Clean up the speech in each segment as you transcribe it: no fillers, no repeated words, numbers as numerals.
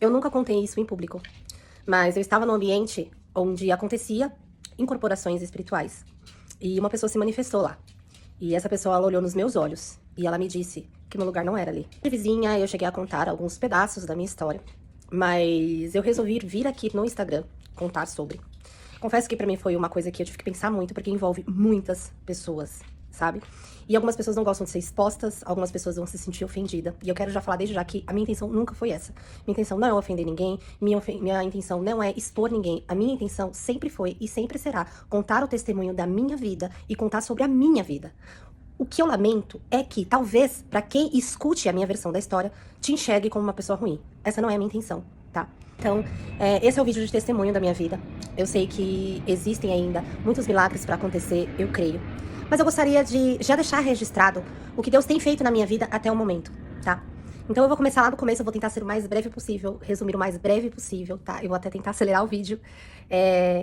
Eu nunca contei isso em público, mas eu estava num ambiente onde acontecia incorporações espirituais. E uma pessoa se manifestou lá. E essa pessoa, ela olhou nos meus olhos e ela me disse que meu lugar não era ali. De vizinha, eu cheguei a contar alguns pedaços da minha história, mas eu resolvi vir aqui no Instagram contar sobre. Confesso que pra mim foi uma coisa que eu tive que pensar muito, porque envolve muitas pessoas, sabe? E algumas pessoas não gostam de ser expostas, algumas pessoas vão se sentir ofendidas. E eu quero já falar desde já que a minha intenção nunca foi essa. Minha intenção não é ofender ninguém, minha intenção não é expor ninguém. A minha intenção sempre foi e sempre será contar o testemunho da minha vida e contar sobre a minha vida. O que eu lamento é que, talvez, pra quem escute a minha versão da história, te enxergue como uma pessoa ruim. Essa não é a minha intenção, tá? Então, esse é o vídeo de testemunho da minha vida. Eu sei que existem ainda muitos milagres pra acontecer, eu creio. Mas eu gostaria de já deixar registrado o que Deus tem feito na minha vida até o momento, tá? Então eu vou começar lá do começo, eu vou tentar ser o mais breve possível, resumir o mais breve possível, tá? Eu vou até tentar acelerar o vídeo.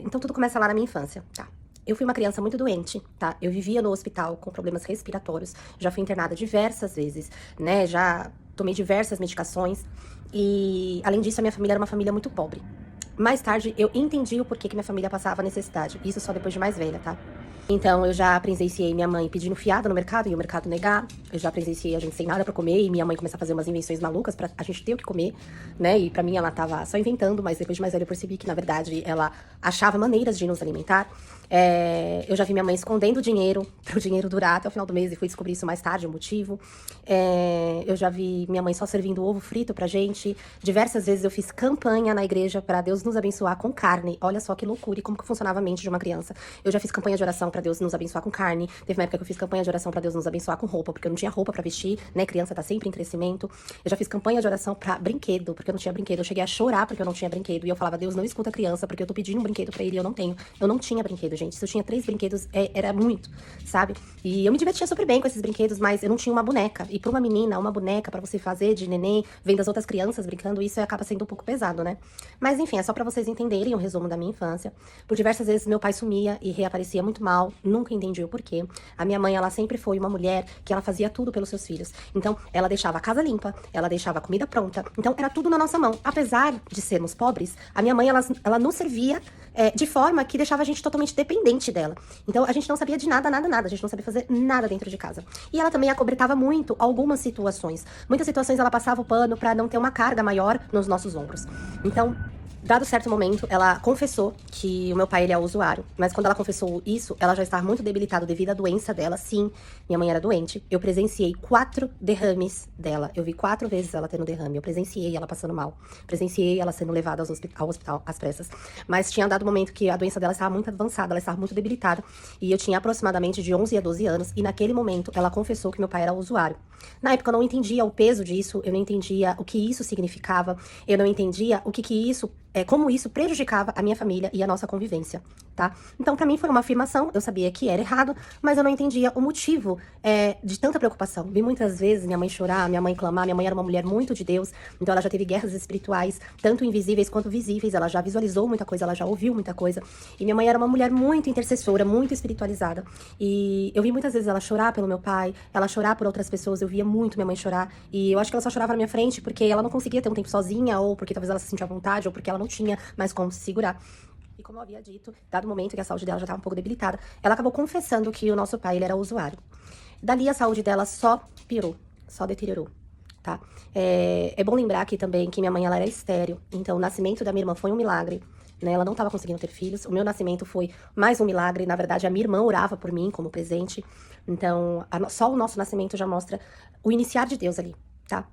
Então tudo começa lá na minha infância, tá? Eu fui uma criança muito doente, tá? Eu vivia no hospital com problemas respiratórios, já fui internada diversas vezes, né? Já tomei diversas medicações e, além disso, a minha família era uma família muito pobre. Mais tarde, eu entendi o porquê que minha família passava necessidade, isso só depois de mais velha, tá? Então, eu já presenciei minha mãe pedindo fiada no mercado e o mercado negar. Eu já presenciei a gente sem nada pra comer e minha mãe começar a fazer umas invenções malucas pra a gente ter o que comer, né? E pra mim ela tava só inventando, mas depois de mais velha eu percebi que, na verdade, ela achava maneiras de nos alimentar. Eu já vi minha mãe escondendo dinheiro para o dinheiro durar até o final do mês e fui descobrir isso mais tarde, o motivo. Eu já vi minha mãe só servindo ovo frito pra gente. Diversas vezes eu fiz campanha na igreja pra Deus nos abençoar com carne. Olha só que loucura e como que funcionava a mente de uma criança. Eu já fiz campanha de oração pra Deus nos abençoar com carne. Teve uma época que eu fiz campanha de oração pra Deus nos abençoar com roupa, porque eu não tinha roupa pra vestir, né? Criança tá sempre em crescimento. Eu já fiz campanha de oração pra brinquedo, porque eu não tinha brinquedo. Eu cheguei a chorar porque eu não tinha brinquedo. E eu falava, Deus, não escuta a criança, porque eu tô pedindo um brinquedo pra ele e eu não tenho. Eu não tinha brinquedo, gente. Se eu tinha 3 brinquedos, era muito, sabe? E eu me divertia super bem com esses brinquedos, mas eu não tinha uma boneca. E pra uma menina, uma boneca pra você fazer de neném, vendo as outras crianças brincando, isso acaba sendo um pouco pesado, né? Mas enfim, é só pra vocês entenderem o resumo da minha infância. Por diversas vezes meu pai sumia e reaparecia muito mal, nunca entendi o porquê. A minha mãe, ela sempre foi uma mulher que ela fazia tudo pelos seus filhos. Então, ela deixava a casa limpa, ela deixava a comida pronta. Então, era tudo na nossa mão. Apesar de sermos pobres, a minha mãe, ela nos servia de forma que deixava a gente totalmente dependente dela. Então, a gente não sabia de nada, nada, nada. A gente não sabia fazer nada dentro de casa. E ela também acobretava muito algumas situações. Muitas situações ela passava o pano pra não ter uma carga maior nos nossos ombros. Então, dado certo momento, ela confessou que o meu pai, ele é usuário. Mas quando ela confessou isso, ela já estava muito debilitada devido à doença dela. Sim, minha mãe era doente. Eu presenciei 4 derrames dela. Eu vi 4 vezes ela tendo derrame. Eu presenciei ela passando mal. Presenciei ela sendo levada ao hospital às pressas. Mas tinha dado um momento que a doença dela estava muito avançada, ela estava muito debilitada. E eu tinha aproximadamente de 11 a 12 anos. E naquele momento, ela confessou que meu pai era usuário. Na época, eu não entendia o peso disso. Eu não entendia o que isso significava. Eu não entendia o que isso como isso prejudicava a minha família e a nossa convivência, tá? Então, pra mim foi uma afirmação, eu sabia que era errado, mas eu não entendia o motivo de tanta preocupação. Vi muitas vezes minha mãe chorar, minha mãe clamar, minha mãe era uma mulher muito de Deus, então ela já teve guerras espirituais, tanto invisíveis quanto visíveis, ela já visualizou muita coisa, ela já ouviu muita coisa, e minha mãe era uma mulher muito intercessora, muito espiritualizada, e eu vi muitas vezes ela chorar pelo meu pai, ela chorar por outras pessoas, eu via muito minha mãe chorar, e eu acho que ela só chorava na minha frente porque ela não conseguia ter um tempo sozinha, ou porque talvez ela se sentia à vontade, ou porque ela não tinha mais como se segurar. E como eu havia dito, dado o momento que a saúde dela já estava um pouco debilitada, ela acabou confessando que o nosso pai, ele era usuário. Dali a saúde dela só piorou, só deteriorou, tá? É bom lembrar aqui também que minha mãe, ela era estéril, então o nascimento da minha irmã foi um milagre, né? Ela não estava conseguindo ter filhos, o meu nascimento foi mais um milagre, na verdade a minha irmã orava por mim como presente, então só o nosso nascimento já mostra o iniciar de Deus ali, tá?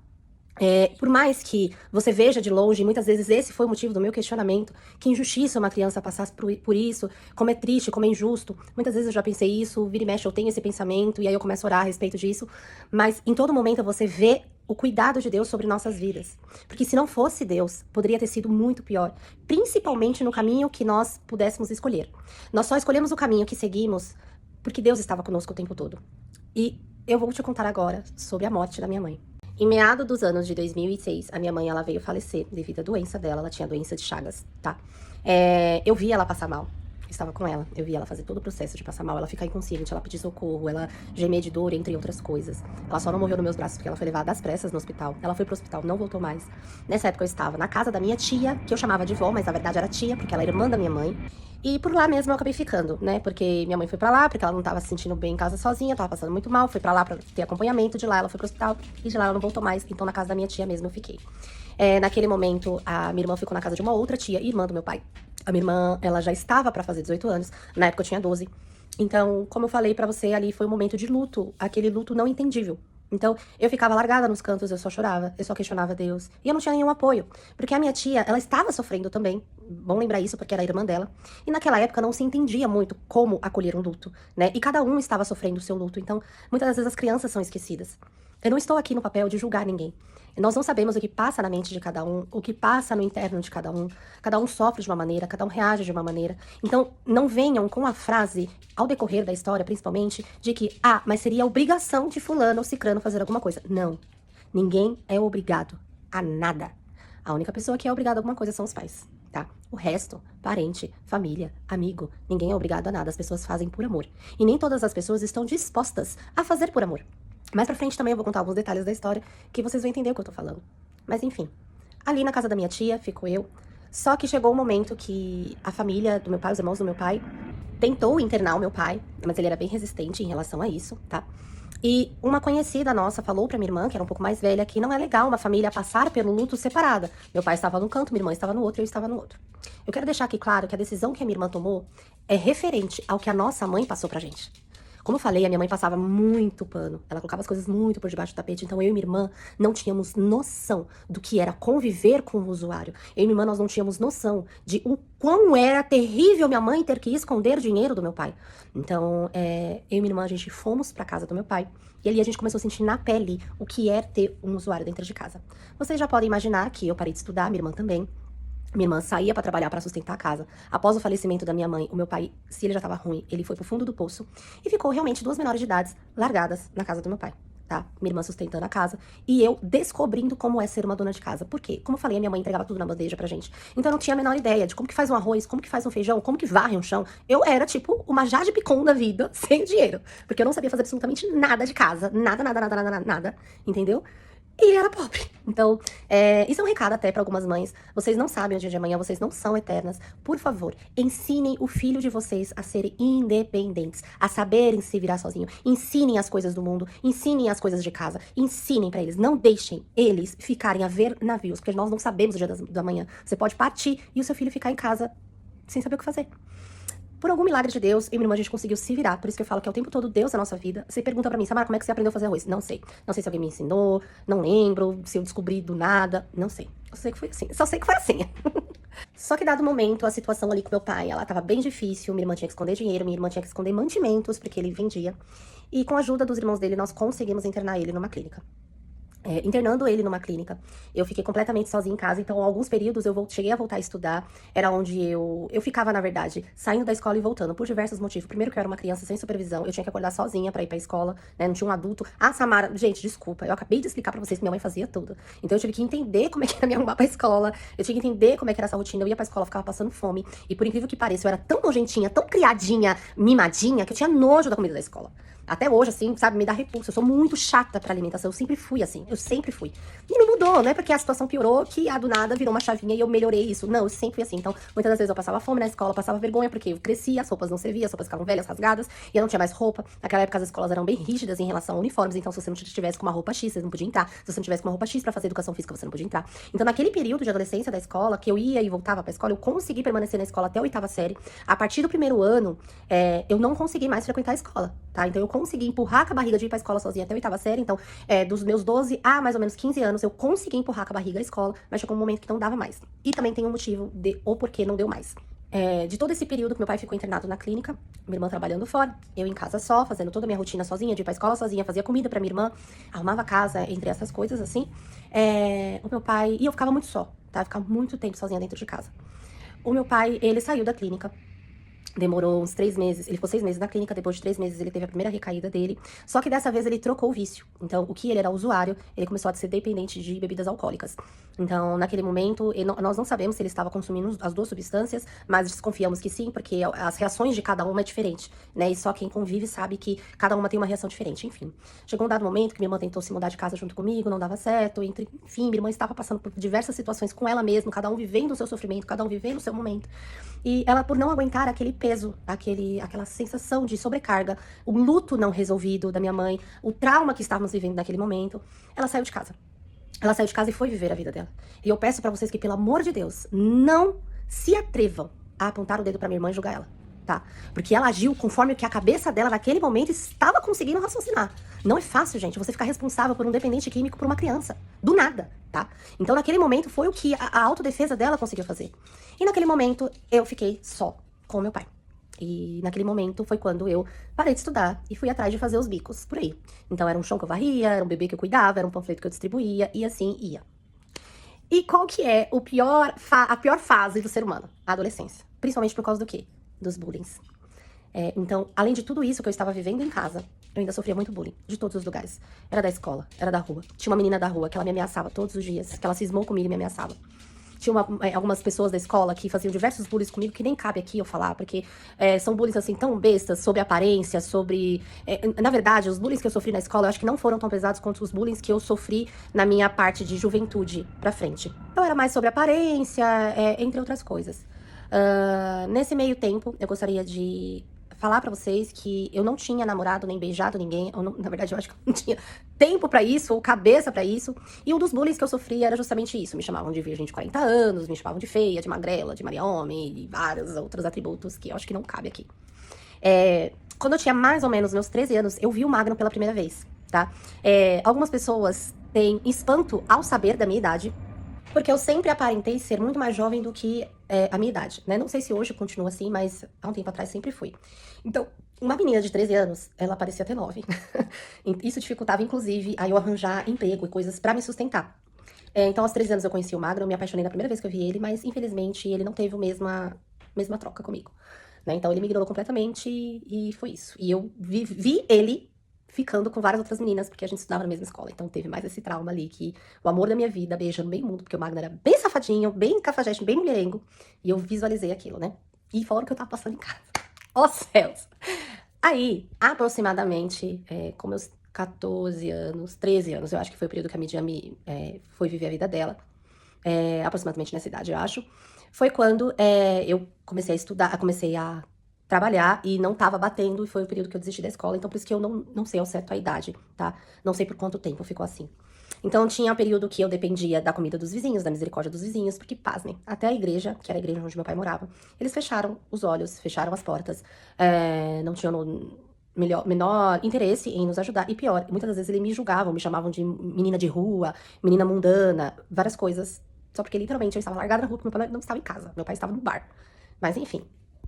Por mais que você veja de longe, muitas vezes esse foi o motivo do meu questionamento, que injustiça uma criança passar por isso, como é triste, como é injusto. Muitas vezes eu já pensei isso, vira e mexe eu tenho esse pensamento, e aí eu começo a orar a respeito disso. Mas em todo momento você vê o cuidado de Deus sobre nossas vidas. Porque se não fosse Deus, poderia ter sido muito pior. Principalmente no caminho que nós pudéssemos escolher. Nós só escolhemos o caminho que seguimos porque Deus estava conosco o tempo todo. E eu vou te contar agora sobre a morte da minha mãe. Em meados dos anos de 2006, a minha mãe, ela veio falecer devido à doença dela, ela tinha doença de Chagas, tá? Eu vi ela passar mal. estava com ela. Eu vi ela fazer todo o processo de passar mal, ela ficar inconsciente, ela pedir socorro, ela gemer de dor, entre outras coisas. Ela só não morreu nos meus braços porque ela foi levada às pressas no hospital. Ela foi pro hospital, não voltou mais. Nessa época eu estava na casa da minha tia, que eu chamava de vó, mas na verdade era tia, porque ela era irmã da minha mãe. E por lá mesmo eu acabei ficando, né? Porque minha mãe foi pra lá, porque ela não tava se sentindo bem em casa sozinha, tava passando muito mal, foi pra lá pra ter acompanhamento, de lá ela foi pro hospital, e de lá ela não voltou mais, então na casa da minha tia mesmo eu fiquei. Naquele momento, a minha irmã ficou na casa de uma outra tia, irmã do meu pai. A minha irmã, ela já estava pra fazer 18 anos, na época eu tinha 12. Então, como eu falei pra você, ali foi um momento de luto, aquele luto não entendível. Então, eu ficava largada nos cantos, eu só chorava, eu só questionava Deus. E eu não tinha nenhum apoio, porque a minha tia, ela estava sofrendo também. Bom lembrar isso, porque era a irmã dela. E naquela época não se entendia muito como acolher um luto, né? E cada um estava sofrendo o seu luto. Então, muitas das vezes as crianças são esquecidas. Eu não estou aqui no papel de julgar ninguém. Nós não sabemos o que passa na mente de cada um, o que passa no interno de cada um. Cada um sofre de uma maneira, cada um reage de uma maneira. Então, não venham com a frase, ao decorrer da história, principalmente, de que, mas seria obrigação de fulano ou cicrano fazer alguma coisa. Não. Ninguém é obrigado a nada. A única pessoa que é obrigada a alguma coisa são os pais, tá? O resto, parente, família, amigo, ninguém é obrigado a nada. As pessoas fazem por amor. E nem todas as pessoas estão dispostas a fazer por amor. Mais pra frente também eu vou contar alguns detalhes da história que vocês vão entender o que eu tô falando. Mas enfim, ali na casa da minha tia, ficou eu. Só que chegou um momento que a família do meu pai, os irmãos do meu pai, tentou internar o meu pai, mas ele era bem resistente em relação a isso, tá? E uma conhecida nossa falou pra minha irmã, que era um pouco mais velha, que não é legal uma família passar pelo luto separada. Meu pai estava num canto, minha irmã estava no outro e eu estava no outro. Eu quero deixar aqui claro que a decisão que a minha irmã tomou é referente ao que a nossa mãe passou pra gente. Como eu falei, a minha mãe passava muito pano. Ela colocava as coisas muito por debaixo do tapete. Então eu e minha irmã não tínhamos noção do que era conviver com o usuário. Eu e minha irmã, nós não tínhamos noção de o quão era terrível minha mãe ter que esconder dinheiro do meu pai. Então, eu e minha irmã, a gente fomos pra casa do meu pai. E ali a gente começou a sentir na pele o que é ter um usuário dentro de casa. Vocês já podem imaginar que eu parei de estudar, minha irmã também. Minha irmã saía pra trabalhar pra sustentar a casa. Após o falecimento da minha mãe, o meu pai, se ele já tava ruim, ele foi pro fundo do poço e ficou realmente 2 menores de idade largadas na casa do meu pai, tá? Minha irmã sustentando a casa e eu descobrindo como é ser uma dona de casa. Por quê? Como eu falei, a minha mãe entregava tudo na bandeja pra gente. Então eu não tinha a menor ideia de como que faz um arroz, como que faz um feijão, como que varre um chão. Eu era tipo uma Jade Picon da vida, sem dinheiro, porque eu não sabia fazer absolutamente nada de casa, nada, nada, nada, nada, nada, entendeu? E era pobre. Então, isso é um recado até para algumas mães. Vocês não sabem o dia de amanhã, vocês não são eternas. Por favor, ensinem o filho de vocês a serem independentes, a saberem se virar sozinho. Ensinem as coisas do mundo, ensinem as coisas de casa, ensinem para eles. Não deixem eles ficarem a ver navios, porque nós não sabemos o dia da manhã. Você pode partir e o seu filho ficar em casa sem saber o que fazer. Por algum milagre de Deus, eu e minha irmã, a gente conseguiu se virar. Por isso que eu falo que é o tempo todo Deus na nossa vida. Você pergunta pra mim, Samara, como é que você aprendeu a fazer arroz? Não sei. Não sei se alguém me ensinou, não lembro, se eu descobri do nada, não sei. Eu sei que foi assim. Só sei que foi assim. Só que dado o momento, a situação ali com meu pai, ela tava bem difícil. Minha irmã tinha que esconder dinheiro, minha irmã tinha que esconder mantimentos, porque ele vendia. E com a ajuda dos irmãos dele, nós conseguimos internar ele numa clínica. Internando ele numa clínica, eu fiquei completamente sozinha em casa, então alguns períodos eu cheguei a voltar a estudar, era onde eu ficava, na verdade, saindo da escola e voltando, por diversos motivos. Primeiro que eu era uma criança sem supervisão, eu tinha que acordar sozinha pra ir pra escola, né, não tinha um adulto. Samara, gente, desculpa, eu acabei de explicar pra vocês que minha mãe fazia tudo, então eu tive que entender como é que era me arrumar pra escola, eu tinha que entender como é que era essa rotina, eu ia pra escola, ficava passando fome, e por incrível que pareça, eu era tão nojentinha, tão criadinha, mimadinha, que eu tinha nojo da comida da escola. Até hoje, assim, sabe, me dá repulso. Eu sou muito chata pra alimentação. Eu sempre fui assim. Eu sempre fui. E não mudou, não é porque a situação piorou que do nada virou uma chavinha e eu melhorei isso. Não, eu sempre fui assim. Então, muitas das vezes eu passava fome na escola, passava vergonha, porque eu crescia, as roupas não serviam, as roupas ficavam velhas, rasgadas, e eu não tinha mais roupa. Naquela época as escolas eram bem rígidas em relação a uniformes, então se você não tivesse com uma roupa X, você não podia entrar. Se você não tivesse com uma roupa X pra fazer educação física, você não podia entrar. Então, naquele período de adolescência da escola, que eu ia e voltava pra escola, eu consegui permanecer na escola até a 8ª série. A partir do primeiro ano, eu não consegui mais frequentar a escola, tá? Então, eu consegui empurrar com a barriga de ir pra escola sozinha até a 8ª série. Então, dos meus 12 a mais ou menos 15 anos, eu consegui empurrar com a barriga a escola, mas chegou um momento que não dava mais. E também tem um motivo de o porquê não deu mais. De todo esse período que meu pai ficou internado na clínica, minha irmã trabalhando fora, eu em casa só, fazendo toda a minha rotina sozinha, de ir pra escola sozinha, fazia comida pra minha irmã, arrumava a casa, entre essas coisas, assim. O meu pai... E eu ficava muito só, tá? Eu ficava muito tempo sozinha dentro de casa. O meu pai, ele saiu da clínica. Demorou uns 3 meses, ele ficou 6 meses na clínica, depois de 3 meses ele teve a primeira recaída dele, só que dessa vez ele trocou o vício. Então, o que ele era usuário, ele começou a ser dependente de bebidas alcoólicas. Então, naquele momento, nós não sabemos se ele estava consumindo as duas substâncias, mas desconfiamos que sim, porque as reações de cada uma é diferente, né? E só quem convive sabe que cada uma tem uma reação diferente, enfim. Chegou um dado momento que minha irmã tentou se mudar de casa junto comigo, não dava certo, enfim, minha irmã estava passando por diversas situações com ela mesma, cada um vivendo o seu sofrimento, cada um vivendo o seu momento. E ela, por não aguentar aquele peso, aquela sensação de sobrecarga, o luto não resolvido da minha mãe, o trauma que estávamos vivendo naquele momento, ela saiu de casa. Ela saiu de casa e foi viver a vida dela. E eu peço pra vocês que, pelo amor de Deus, não se atrevam a apontar o dedo pra minha irmã e julgar ela, tá? Porque ela agiu conforme o que a cabeça dela naquele momento estava conseguindo raciocinar. Não é fácil, gente, você ficar responsável por um dependente químico por uma criança. Do nada, tá? Então, naquele momento, foi o que a autodefesa dela conseguiu fazer. E naquele momento, eu fiquei só com meu pai. E naquele momento foi quando eu parei de estudar e fui atrás de fazer os bicos por aí. Então, era um chão que eu varria, era um bebê que eu cuidava, era um panfleto que eu distribuía, e assim ia. E qual que é a pior fase do ser humano? A adolescência. Principalmente por causa do quê? Dos bullying. Então, além de tudo isso que eu estava vivendo em casa, eu ainda sofria muito bullying, de todos os lugares. Era da escola, era da rua. Tinha uma menina da rua que ela me ameaçava todos os dias, que ela cismou comigo e me ameaçava. Tinha algumas pessoas da escola que faziam diversos bullies comigo, que nem cabe aqui eu falar, porque são bullies assim tão bestas, sobre aparência, sobre... na verdade, os bullies que eu sofri na escola, eu acho que não foram tão pesados quanto os bullies que eu sofri na minha parte de juventude pra frente. Então era mais sobre aparência, entre outras coisas. Nesse meio tempo, eu gostaria de falar pra vocês que eu não tinha namorado nem beijado ninguém. Na verdade, eu acho que eu não tinha tempo pra isso, ou cabeça pra isso. E um dos bullies que eu sofria era justamente isso. Me chamavam de virgem de 40 anos, me chamavam de feia, de magrela, de Maria Homem, e vários outros atributos que eu acho que não cabe aqui. Quando eu tinha mais ou menos meus 13 anos, eu vi o Magno pela primeira vez, tá? Algumas pessoas têm espanto ao saber da minha idade, porque eu sempre aparentei ser muito mais jovem do que a minha idade, né? Não sei se hoje continua assim, mas há um tempo atrás sempre fui. Então, uma menina de 13 anos, ela parecia ter 9. Isso dificultava, inclusive, a eu arranjar emprego e coisas pra me sustentar. Então, aos 13 anos eu conheci o Magno, eu me apaixonei na primeira vez que eu vi ele, mas infelizmente ele não teve a mesma troca comigo, né? Então, ele me ignorou completamente e foi isso. E eu vi ele ficando com várias outras meninas, porque a gente estudava na mesma escola. Então teve mais esse trauma ali, que o amor da minha vida, beijando bem mundo, porque o Magno era bem safadinho, bem cafajeste, bem mulherengo. E eu visualizei aquilo, né? E fora o que eu tava passando em casa. Ó céus! Aí, aproximadamente, com meus 14 anos, 13 anos, eu acho que foi o período que a Midian foi viver a vida dela. Aproximadamente nessa idade, eu acho. Foi quando eu comecei a estudar, comecei a trabalhar e não tava batendo, e foi o período que eu desisti da escola, então por isso que eu não sei ao certo a idade, tá? Não sei por quanto tempo ficou assim. Então tinha um período que eu dependia da comida dos vizinhos, da misericórdia dos vizinhos, porque, pasmem, até a igreja, que era a igreja onde meu pai morava, eles fecharam os olhos, fecharam as portas, não tinham menor interesse em nos ajudar, e pior, muitas das vezes eles me julgavam, me chamavam de menina de rua, menina mundana, várias coisas, só porque literalmente eu estava largada na rua, porque meu pai não estava em casa, meu pai estava no bar. Mas enfim,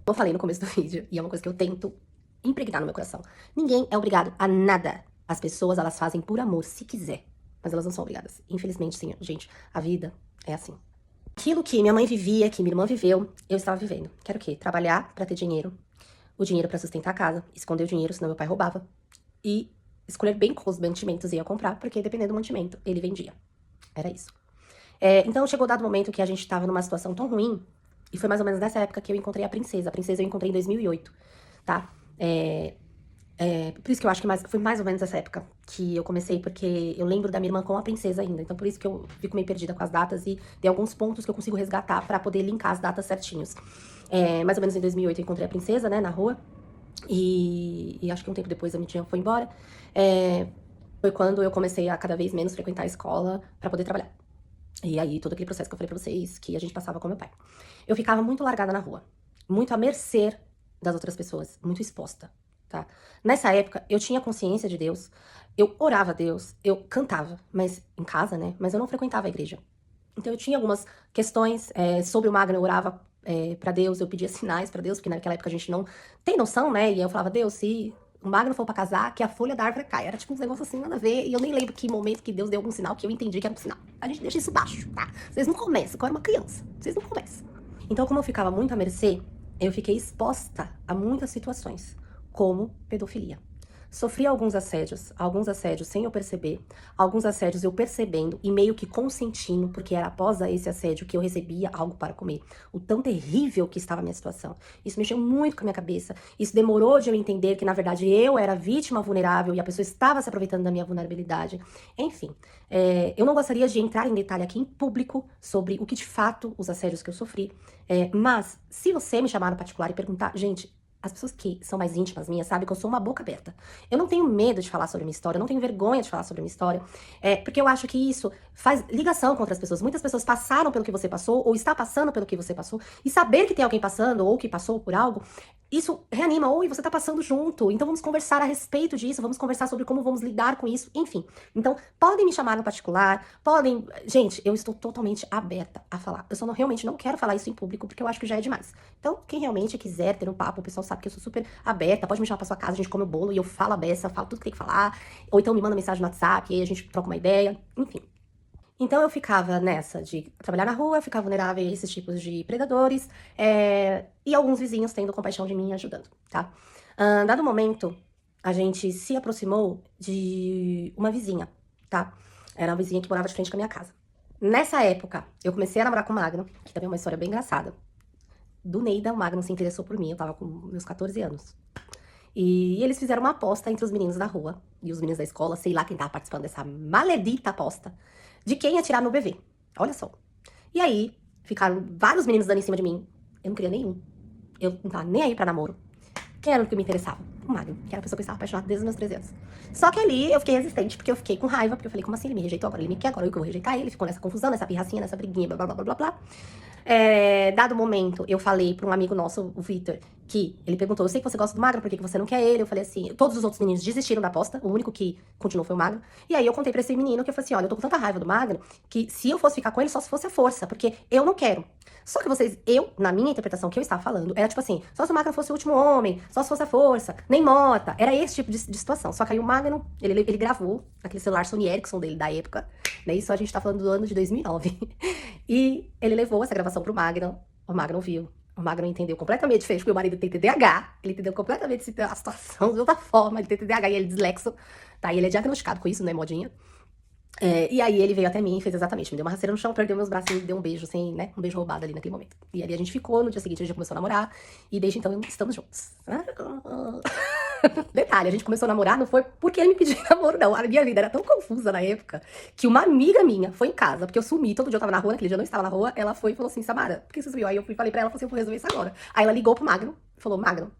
eu falei no começo do vídeo, e é uma coisa que eu tento impregnar no meu coração. Ninguém é obrigado a nada. As pessoas, elas fazem por amor, se quiser. Mas elas não são obrigadas. Infelizmente, sim, gente, a vida é assim. Aquilo que minha mãe vivia, que minha irmã viveu, eu estava vivendo. Quero o quê? Trabalhar pra ter dinheiro. O dinheiro pra sustentar a casa. Esconder o dinheiro, senão meu pai roubava. E escolher bem quais mantimentos ia comprar, porque dependendo do mantimento, ele vendia. Era isso. Então chegou dado momento que a gente tava numa situação tão ruim, e foi mais ou menos nessa época que eu encontrei a princesa. A princesa eu encontrei em 2008, tá? Por isso que eu acho que foi mais ou menos essa época que eu comecei, porque eu lembro da minha irmã com a princesa ainda. Então por isso que eu fico meio perdida com as datas e tem alguns pontos que eu consigo resgatar pra poder linkar as datas certinhos. Mais ou menos em 2008 eu encontrei a princesa, né, na rua. E acho que um tempo depois a minha tia foi embora. Foi quando eu comecei a cada vez menos frequentar a escola pra poder trabalhar. E aí, todo aquele processo que eu falei pra vocês, que a gente passava com meu pai. Eu ficava muito largada na rua, muito à mercê das outras pessoas, muito exposta, tá? Nessa época, eu tinha consciência de Deus, eu orava a Deus, eu cantava, mas em casa, né? Mas eu não frequentava a igreja. Então eu tinha algumas questões sobre o Magno, eu orava pra Deus, eu pedia sinais pra Deus, porque naquela época a gente não tem noção, né? E aí eu falava, Deus, se o Magno for pra casar, que a folha da árvore cai. Era tipo uns negócios assim, nada a ver. E eu nem lembro que momento que Deus deu algum sinal que eu entendi que era um sinal. A gente deixa isso baixo, tá? Vocês não começam, eu era uma criança. Vocês não começam. Então, como eu ficava muito à mercê, eu fiquei exposta a muitas situações, como pedofilia. Sofri alguns assédios sem eu perceber, alguns assédios eu percebendo e meio que consentindo, porque era após esse assédio que eu recebia algo para comer. O tão terrível que estava a minha situação. Isso mexeu muito com a minha cabeça. Isso demorou de eu entender que, na verdade, eu era vítima vulnerável e a pessoa estava se aproveitando da minha vulnerabilidade. Enfim, eu não gostaria de entrar em detalhe aqui em público sobre o que de fato os assédios que eu sofri. Mas, se você me chamar no particular e perguntar, gente, as pessoas que são mais íntimas minhas sabem que eu sou uma boca aberta. Eu não tenho medo de falar sobre a minha história, eu não tenho vergonha de falar sobre a minha história, porque eu acho que isso faz ligação com outras pessoas. Muitas pessoas passaram pelo que você passou, ou está passando pelo que você passou, e saber que tem alguém passando, ou que passou por algo, isso reanima. Oi, você tá passando junto, então vamos conversar a respeito disso, vamos conversar sobre como vamos lidar com isso, enfim. Então, podem me chamar no particular, podem... Gente, eu estou totalmente aberta a falar. Eu só realmente não quero falar isso em público, porque eu acho que já é demais. Então, quem realmente quiser ter um papo, o pessoal sabe que eu sou super aberta, pode me chamar pra sua casa, a gente come o bolo e eu falo a beça, eu falo tudo que tem que falar, ou então me manda mensagem no WhatsApp e aí a gente troca uma ideia, enfim. Então eu ficava nessa de trabalhar na rua, ficar vulnerável a esses tipos de predadores, e alguns vizinhos tendo compaixão de mim e ajudando, tá? Dado momento, a gente se aproximou de uma vizinha, tá? Era uma vizinha que morava de frente com a minha casa. Nessa época, eu comecei a namorar com o Magno, que também é uma história bem engraçada. Do Neida, o Magno se interessou por mim, eu tava com meus 14 anos. E eles fizeram uma aposta entre os meninos da rua e os meninos da escola, sei lá quem tava participando dessa maledita aposta, de quem ia tirar meu bebê. Olha só. E aí, ficaram vários meninos dando em cima de mim. Eu não queria nenhum. Eu não tava nem aí pra namoro. Quem era o que me interessava? O Magno, que era a pessoa que eu estava apaixonada desde os meus 13 anos. Só que ali eu fiquei resistente, porque eu fiquei com raiva, porque eu falei, como assim? Ele me rejeitou, agora ele me quer, agora eu que vou rejeitar ele. Ficou nessa confusão, nessa pirracinha, nessa briguinha, blá, blá, blá, blá, blá. Dado o momento, eu falei pra um amigo nosso, o Victor, que ele perguntou, eu sei que você gosta do Magno, por que você não quer ele? Eu falei assim, todos os outros meninos desistiram da aposta, o único que continuou foi o Magno. E aí eu contei pra esse menino que eu falei assim, olha, eu tô com tanta raiva do Magno, que se eu fosse ficar com ele, só se fosse a força, porque eu não quero. Só que na minha interpretação que eu estava falando, era tipo assim, só se o Magno fosse o último homem, só se fosse a força, nem Mota, era esse tipo de situação. Só que aí o Magno, ele gravou naquele celular Sony Ericsson dele da época, né, isso a gente tá falando do ano de 2009. E ele levou essa gravação pro Magno, o Magno ouviu. O Magno entendeu completamente diferente, porque o marido tem TDAH, ele entendeu completamente a situação de outra forma, ele tem TDAH e ele é dislexo, tá? E ele é diagnosticado com isso, né, modinha? E aí ele veio até mim e fez exatamente, me deu uma rasteira no chão, perdeu meus braços e me deu um beijo, assim, né, um beijo roubado ali naquele momento. E ali a gente ficou, no dia seguinte a gente começou a namorar, e desde então estamos juntos. Detalhe, a gente começou a namorar, não foi porque ele me pediu namoro, não. A minha vida era tão confusa na época, que uma amiga minha foi em casa, porque eu sumi, todo dia eu tava na rua, naquele dia eu não estava na rua, ela foi e falou assim, Samara, por que você sumiu? Aí eu fui e falei pra ela, falei assim, eu vou resolver isso agora. Aí ela ligou pro Magno, falou, Magno,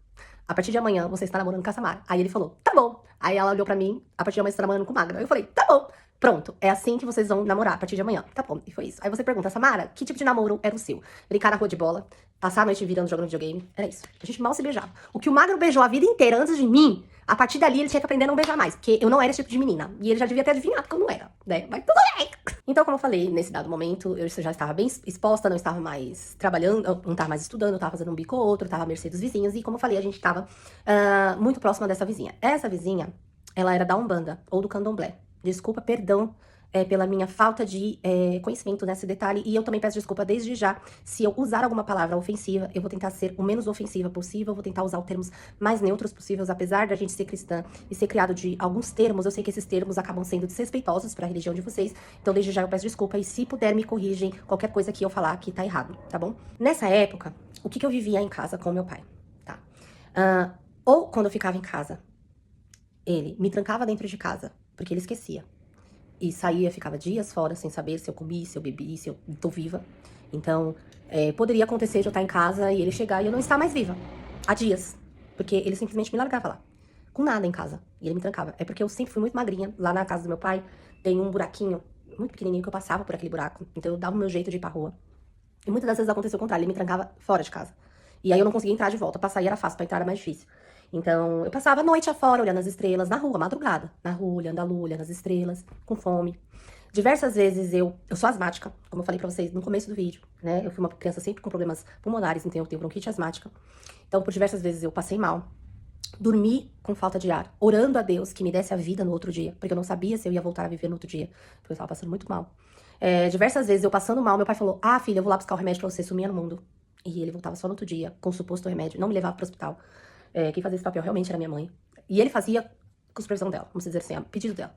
a partir de amanhã você está namorando com a Samara. Aí ele falou, tá bom. Aí ela olhou pra mim, a partir de amanhã você está namorando com o Magno. Aí eu falei, tá bom. Pronto, é assim que vocês vão namorar a partir de amanhã. Tá bom, e foi isso. Aí você pergunta, Samara, que tipo de namoro era o seu? Brincar na rua de bola, passar a noite virando jogando videogame, era isso. A gente mal se beijava. O que o Magno beijou a vida inteira antes de mim, a partir dali ele tinha que aprender a não beijar mais, porque eu não era esse tipo de menina. E ele já devia ter adivinhado que eu não era, né? Mas tudo bem. Então, como eu falei, nesse dado momento, eu já estava bem exposta, não estava mais trabalhando, não estava mais estudando, eu estava fazendo um bico ou outro, estava à mercê dos vizinhos. E como eu falei, a gente estava muito próxima dessa vizinha. Essa vizinha, ela era da Umbanda, ou do Candomblé. Desculpa, perdão, pela minha falta de conhecimento nesse detalhe, e eu também peço desculpa desde já se eu usar alguma palavra ofensiva. Eu vou tentar ser o menos ofensiva possível, vou tentar usar os termos mais neutros possíveis, apesar da gente ser cristã e ser criado de alguns termos, eu sei que esses termos acabam sendo desrespeitosos para a religião de vocês, então desde já eu peço desculpa, e se puder me corrigem qualquer coisa que eu falar que tá errado, tá bom? Nessa época, o que eu vivia em casa com meu pai, tá? Ou quando eu ficava em casa, ele me trancava dentro de casa, porque ele esquecia. E saía, ficava dias fora, sem saber se eu comi, se eu bebi, se eu tô viva. Então, poderia acontecer de eu estar em casa e ele chegar e eu não estar mais viva. Há dias. Porque ele simplesmente me largava lá. Com nada em casa. E ele me trancava. É porque eu sempre fui muito magrinha. Lá na casa do meu pai tem um buraquinho muito pequenininho que eu passava por aquele buraco. Então eu dava o meu jeito de ir pra rua. E muitas das vezes aconteceu o contrário. Ele me trancava fora de casa. E aí eu não conseguia entrar de volta. Pra sair era fácil, pra entrar era mais difícil. Então, eu passava a noite afora, olhando as estrelas, na rua, madrugada. Na rua, olhando a lua, olhando as estrelas, com fome. Diversas vezes eu sou asmática, como eu falei pra vocês no começo do vídeo, né? Eu fui uma criança sempre com problemas pulmonares, então eu tenho bronquite asmática. Então, por diversas vezes eu passei mal. Dormi com falta de ar, orando a Deus que me desse a vida no outro dia, porque eu não sabia se eu ia voltar a viver no outro dia, porque eu estava passando muito mal. Diversas vezes eu passando mal, meu pai falou, filha, eu vou lá buscar o remédio pra você sumir no mundo. E ele voltava só no outro dia, com o suposto remédio, não me levava pro hospital. Quem fazia esse papel realmente era minha mãe. E ele fazia com supervisão dela, vamos dizer assim, a pedido dela.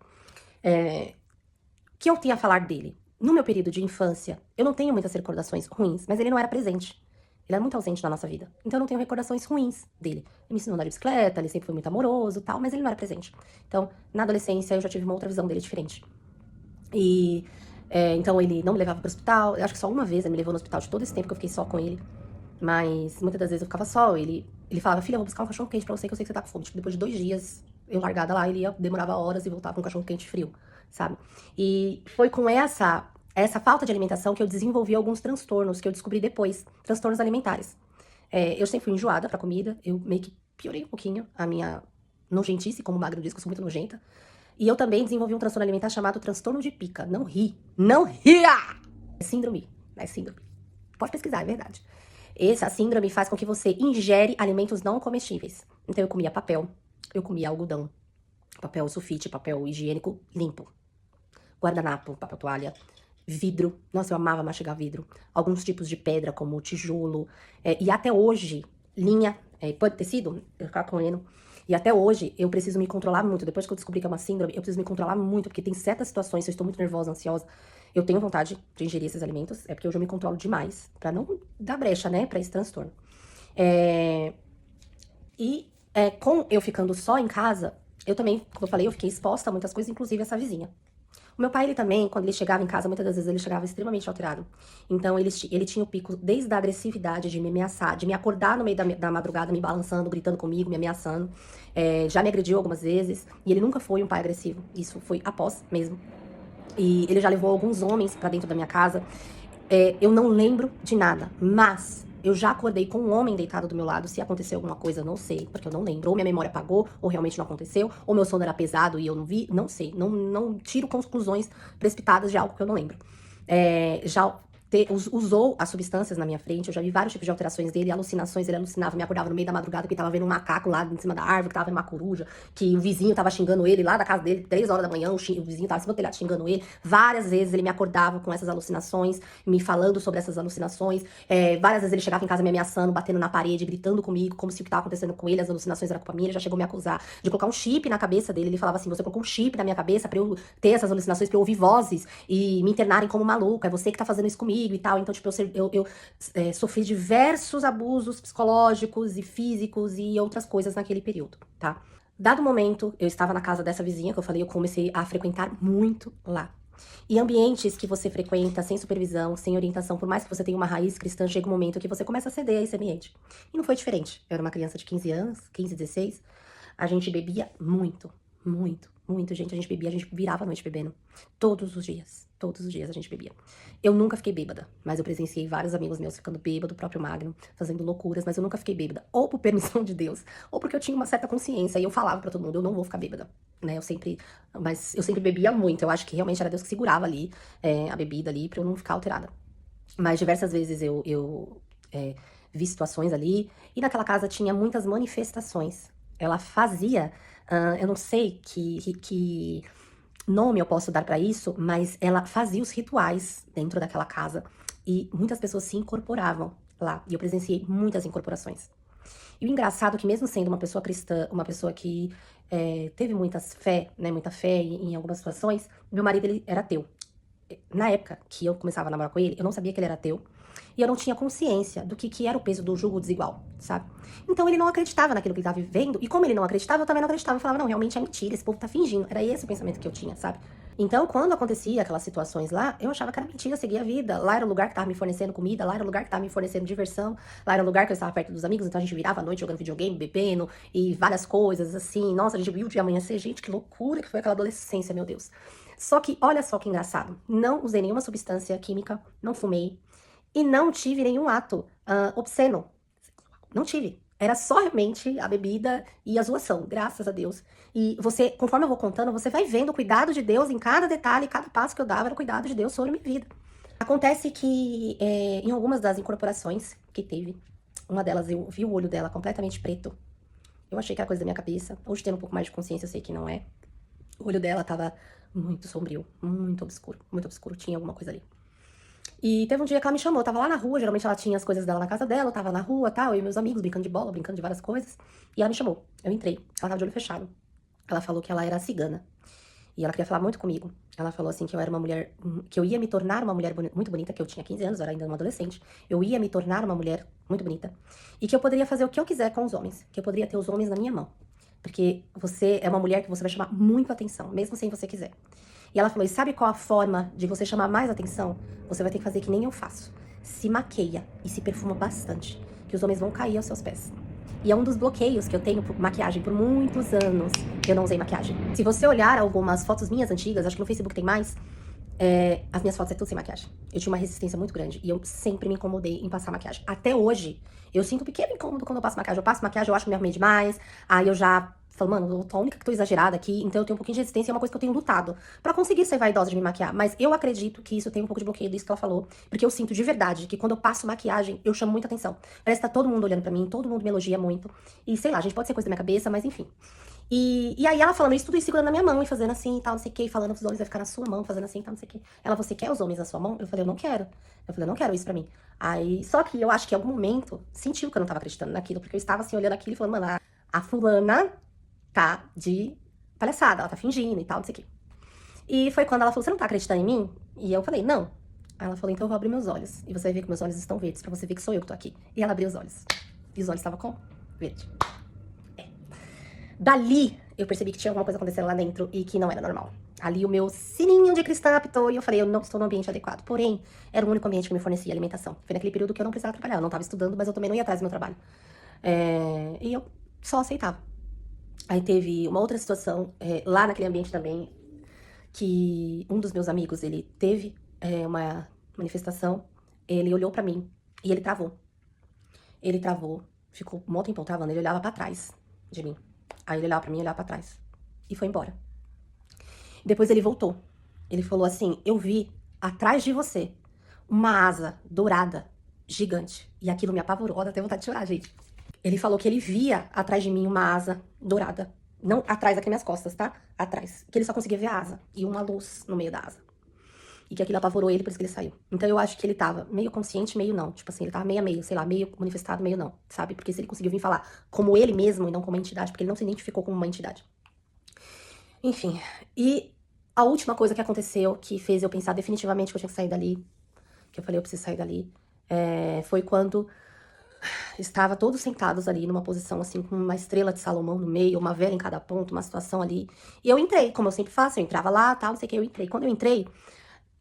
O que eu tinha a falar dele? No meu período de infância, eu não tenho muitas recordações ruins, mas ele não era presente. Ele era muito ausente na nossa vida. Então eu não tenho recordações ruins dele. Ele me ensinou a andar de bicicleta, ele sempre foi muito amoroso e tal, mas ele não era presente. Então, na adolescência, eu já tive uma outra visão dele diferente. E então ele não me levava pro hospital. Eu acho que só uma vez ele me levou no hospital de todo esse tempo que eu fiquei só com ele. Mas muitas das vezes eu ficava só. Ele falava, filha, eu vou buscar um cachorro quente pra você, que eu sei que você tá com fome. Tipo, depois de 2 dias, eu largada lá, demorava horas e voltava com um cachorro quente frio, sabe? E foi com essa falta de alimentação que eu desenvolvi alguns transtornos que eu descobri depois, transtornos alimentares. Eu sempre fui enjoada pra comida, eu meio que piorei um pouquinho a minha nojentice, como o Magno diz, que eu sou muito nojenta. E eu também desenvolvi um transtorno alimentar chamado transtorno de pica. Não ri. Não ria! É síndrome. É síndrome. Pode pesquisar, é verdade. Essa síndrome faz com que você ingere alimentos não comestíveis. Então eu comia papel, eu comia algodão, papel sulfite, papel higiênico limpo, guardanapo, papel toalha, vidro. Nossa, eu amava mastigar vidro. Alguns tipos de pedra, como tijolo. E até hoje, linha, pano de tecido, eu ficava comendo. E até hoje, eu preciso me controlar muito. Depois que eu descobri que é uma síndrome, eu preciso me controlar muito, porque tem certas situações, se eu estou muito nervosa, ansiosa, eu tenho vontade de ingerir esses alimentos, porque hoje eu me controlo demais, pra não dar brecha, né, pra esse transtorno. Com eu ficando só em casa, eu também, como eu falei, eu fiquei exposta a muitas coisas, inclusive essa vizinha. O meu pai, ele também, quando ele chegava em casa, muitas das vezes ele chegava extremamente alterado. Então, ele tinha o pico desde a agressividade de me ameaçar, de me acordar no meio da madrugada, me balançando, gritando comigo, me ameaçando. Já me agrediu algumas vezes. E ele nunca foi um pai agressivo. Isso foi após mesmo. E ele já levou alguns homens pra dentro da minha casa. Eu não lembro de nada, mas eu já acordei com um homem deitado do meu lado. Se aconteceu alguma coisa, não sei, porque eu não lembro. Ou minha memória apagou, ou realmente não aconteceu, ou meu sono era pesado e eu não vi, não sei. Não tiro conclusões precipitadas de algo que eu não lembro. Já usou as substâncias na minha frente, eu já vi vários tipos de alterações dele, alucinações, ele alucinava, me acordava no meio da madrugada que tava vendo um macaco lá em cima da árvore, que tava vendo uma coruja, que o vizinho tava xingando ele lá da casa dele, 3 horas da manhã, o vizinho tava em cima do telhado xingando ele. Várias vezes ele me acordava com essas alucinações, me falando sobre essas alucinações. Várias vezes ele chegava em casa me ameaçando, batendo na parede, gritando comigo, como se o que tava acontecendo com ele, as alucinações era culpa minha. Ele já chegou a me acusar de colocar um chip na cabeça dele. Ele falava assim, você colocou um chip na minha cabeça pra eu ter essas alucinações, pra eu ouvir vozes e me internarem como maluca, é você que tá fazendo isso comigo e tal. Então, tipo, eu sofri diversos abusos psicológicos e físicos e outras coisas naquele período, tá? Dado o momento, eu estava na casa dessa vizinha que eu falei, eu comecei a frequentar muito lá. E ambientes que você frequenta sem supervisão, sem orientação, por mais que você tenha uma raiz cristã, chega um momento que você começa a ceder a esse ambiente. E não foi diferente. Eu era uma criança de 15 anos, 15, 16. A gente bebia muito, muito, muito, gente. A gente bebia, a gente virava a noite bebendo. Todos os dias a gente bebia. Eu nunca fiquei bêbada, mas eu presenciei vários amigos meus ficando bêbado, o próprio Magno, fazendo loucuras, mas eu nunca fiquei bêbada. Ou por permissão de Deus, ou porque eu tinha uma certa consciência e eu falava pra todo mundo, eu não vou ficar bêbada, né? Mas eu sempre bebia muito. Eu acho que realmente era Deus que segurava ali, a bebida ali, pra eu não ficar alterada. Mas diversas vezes eu vi situações ali, e naquela casa tinha muitas manifestações. Ela fazia, eu não sei que nome eu posso dar pra isso, mas ela fazia os rituais dentro daquela casa e muitas pessoas se incorporavam lá. E eu presenciei muitas incorporações. E o engraçado é que mesmo sendo uma pessoa cristã, uma pessoa que teve muita fé em algumas situações, meu marido ele era ateu. Na época que eu começava a namorar com ele, eu não sabia que ele era ateu. E eu não tinha consciência do que era o peso do jugo desigual, sabe? Então ele não acreditava naquilo que ele estava vivendo. E como ele não acreditava, eu também não acreditava. Eu falava, não, realmente é mentira, esse povo tá fingindo. Era esse o pensamento que eu tinha, sabe? Então, quando acontecia aquelas situações lá, eu achava que era mentira, eu seguia a vida. Lá era o lugar que tava me fornecendo comida, lá era o lugar que tava me fornecendo diversão, lá era o lugar que eu estava perto dos amigos, então a gente virava a noite jogando videogame, bebendo e várias coisas assim. Nossa, a gente viu o dia amanhecer. Gente, que loucura que foi aquela adolescência, meu Deus. Só que, olha só que engraçado. Não usei nenhuma substância química, não fumei. E não tive nenhum ato obsceno. Não tive. Era só realmente a bebida e a zoação, graças a Deus. E você, conforme eu vou contando, você vai vendo o cuidado de Deus em cada detalhe, cada passo que eu dava era o cuidado de Deus sobre a minha vida. Acontece que em algumas das incorporações que teve, uma delas eu vi o olho dela completamente preto. Eu achei que era coisa da minha cabeça. Hoje, tendo um pouco mais de consciência, eu sei que não é. O olho dela tava muito sombrio, muito obscuro, tinha alguma coisa ali. E teve um dia que ela me chamou, eu tava lá na rua, geralmente ela tinha as coisas dela na casa dela, eu tava na rua, tal, eu e meus amigos brincando de bola, brincando de várias coisas. E ela me chamou, eu entrei, ela tava de olho fechado. Ela falou que ela era cigana. E ela queria falar muito comigo. Ela falou assim que eu era uma mulher, que eu ia me tornar uma mulher muito bonita, que eu tinha 15 anos, eu era ainda uma adolescente. Eu ia me tornar uma mulher muito bonita. E que eu poderia fazer o que eu quiser com os homens. Que eu poderia ter os homens na minha mão. Porque você é uma mulher que você vai chamar muito atenção, mesmo sem você quiser. E ela falou, e sabe qual a forma de você chamar mais atenção? Você vai ter que fazer que nem eu faço. Se maqueia e se perfuma bastante, que os homens vão cair aos seus pés. E é um dos bloqueios que eu tenho por maquiagem por muitos anos. Eu não usei maquiagem. Se você olhar algumas fotos minhas antigas, acho que no Facebook tem mais, as minhas fotos é tudo sem maquiagem. Eu tinha uma resistência muito grande e eu sempre me incomodei em passar maquiagem. Até hoje, eu sinto um pequeno incômodo quando eu passo maquiagem. Eu passo maquiagem, eu acho que me arrumei demais, aí eu já falo, mano, eu tô a única que tô exagerada aqui, então eu tenho um pouquinho de resistência e é uma coisa que eu tenho lutado pra conseguir ser vaidosa de me maquiar. Mas eu acredito que isso tem um pouco de bloqueio disso que ela falou, porque eu sinto de verdade que quando eu passo maquiagem, eu chamo muita atenção. Parece que tá todo mundo olhando pra mim, todo mundo me elogia muito. E sei lá, gente, pode ser coisa da minha cabeça, mas enfim. E aí ela falando isso, tudo isso segurando na minha mão e fazendo assim e tal, não sei o que, falando que os homens vai ficar na sua mão, fazendo assim e tal, não sei o que. Ela, você quer os homens na sua mão? Eu falei, eu não quero. Eu falei, eu não quero isso pra mim. Aí, só que eu acho que em algum momento sentiu que eu não tava acreditando naquilo, porque eu estava assim, olhando aquilo e falando, mano, a fulana tá de palhaçada, ela tá fingindo e tal, não sei o que. E foi quando ela falou, você não tá acreditando em mim? E eu falei, não. Aí ela falou, então eu vou abrir meus olhos. E você vai ver que meus olhos estão verdes, pra você ver que sou eu que tô aqui. E ela abriu os olhos. E os olhos estavam como? Verde. Dali, eu percebi que tinha alguma coisa acontecendo lá dentro e que não era normal. Ali o meu sininho de cristã apitou e eu falei, eu não estou no ambiente adequado. Porém, era o único ambiente que me fornecia alimentação. Foi naquele período que eu não precisava trabalhar. Eu não estava estudando, mas eu também não ia atrás do meu trabalho. E eu só aceitava. Aí teve uma outra situação, lá naquele ambiente também, que um dos meus amigos, ele teve uma manifestação, ele olhou pra mim e ele travou. Ele travou, ficou um tempão travando, ele olhava pra trás de mim. Aí ele olhava pra mim, olhava pra trás. E foi embora. Depois ele voltou. Ele falou assim, eu vi atrás de você uma asa dourada, gigante. E aquilo me apavorou. Ó, dá até vontade de chorar, gente. Ele falou que ele via atrás de mim uma asa dourada. Não atrás aqui nas minhas costas, tá? Atrás. Que ele só conseguia ver a asa. E uma luz no meio da asa. E que aquilo apavorou ele, por isso que ele saiu. Então eu acho que ele tava meio consciente, meio não. Tipo assim, ele tava meio a meio, sei lá, meio manifestado, meio não. Sabe? Porque se ele conseguiu vir falar como ele mesmo e não como uma entidade, porque ele não se identificou como uma entidade. Enfim. E a última coisa que aconteceu, que fez eu pensar definitivamente que eu tinha que sair dali, que eu falei, eu preciso sair dali, foi quando estava todos sentados ali numa posição assim, com uma estrela de Salomão no meio, uma vela em cada ponto, uma situação ali. E eu entrei, como eu sempre faço, eu entrava lá, tal, não sei o que, eu entrei. Quando eu entrei,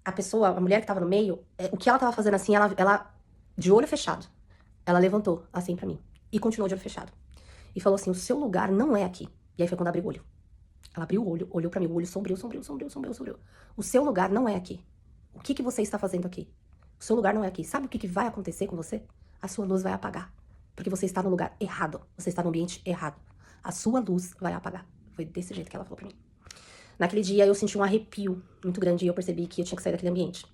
a pessoa, a mulher que tava no meio, o que ela tava fazendo assim, ela de olho fechado, ela levantou assim pra mim e continuou de olho fechado. E falou assim, o seu lugar não é aqui. E aí foi quando abriu o olho. Ela abriu o olho, olhou pra mim, o olho sombrio, sombrio, sombrio, sombrio, sombrio. O seu lugar não é aqui. O que você está fazendo aqui? O seu lugar não é aqui. Sabe o que vai acontecer com você? A sua luz vai apagar. Porque você está no lugar errado. Você está no ambiente errado. A sua luz vai apagar. Foi desse jeito que ela falou pra mim. Naquele dia eu senti um arrepio muito grande e eu percebi que eu tinha que sair daquele ambiente.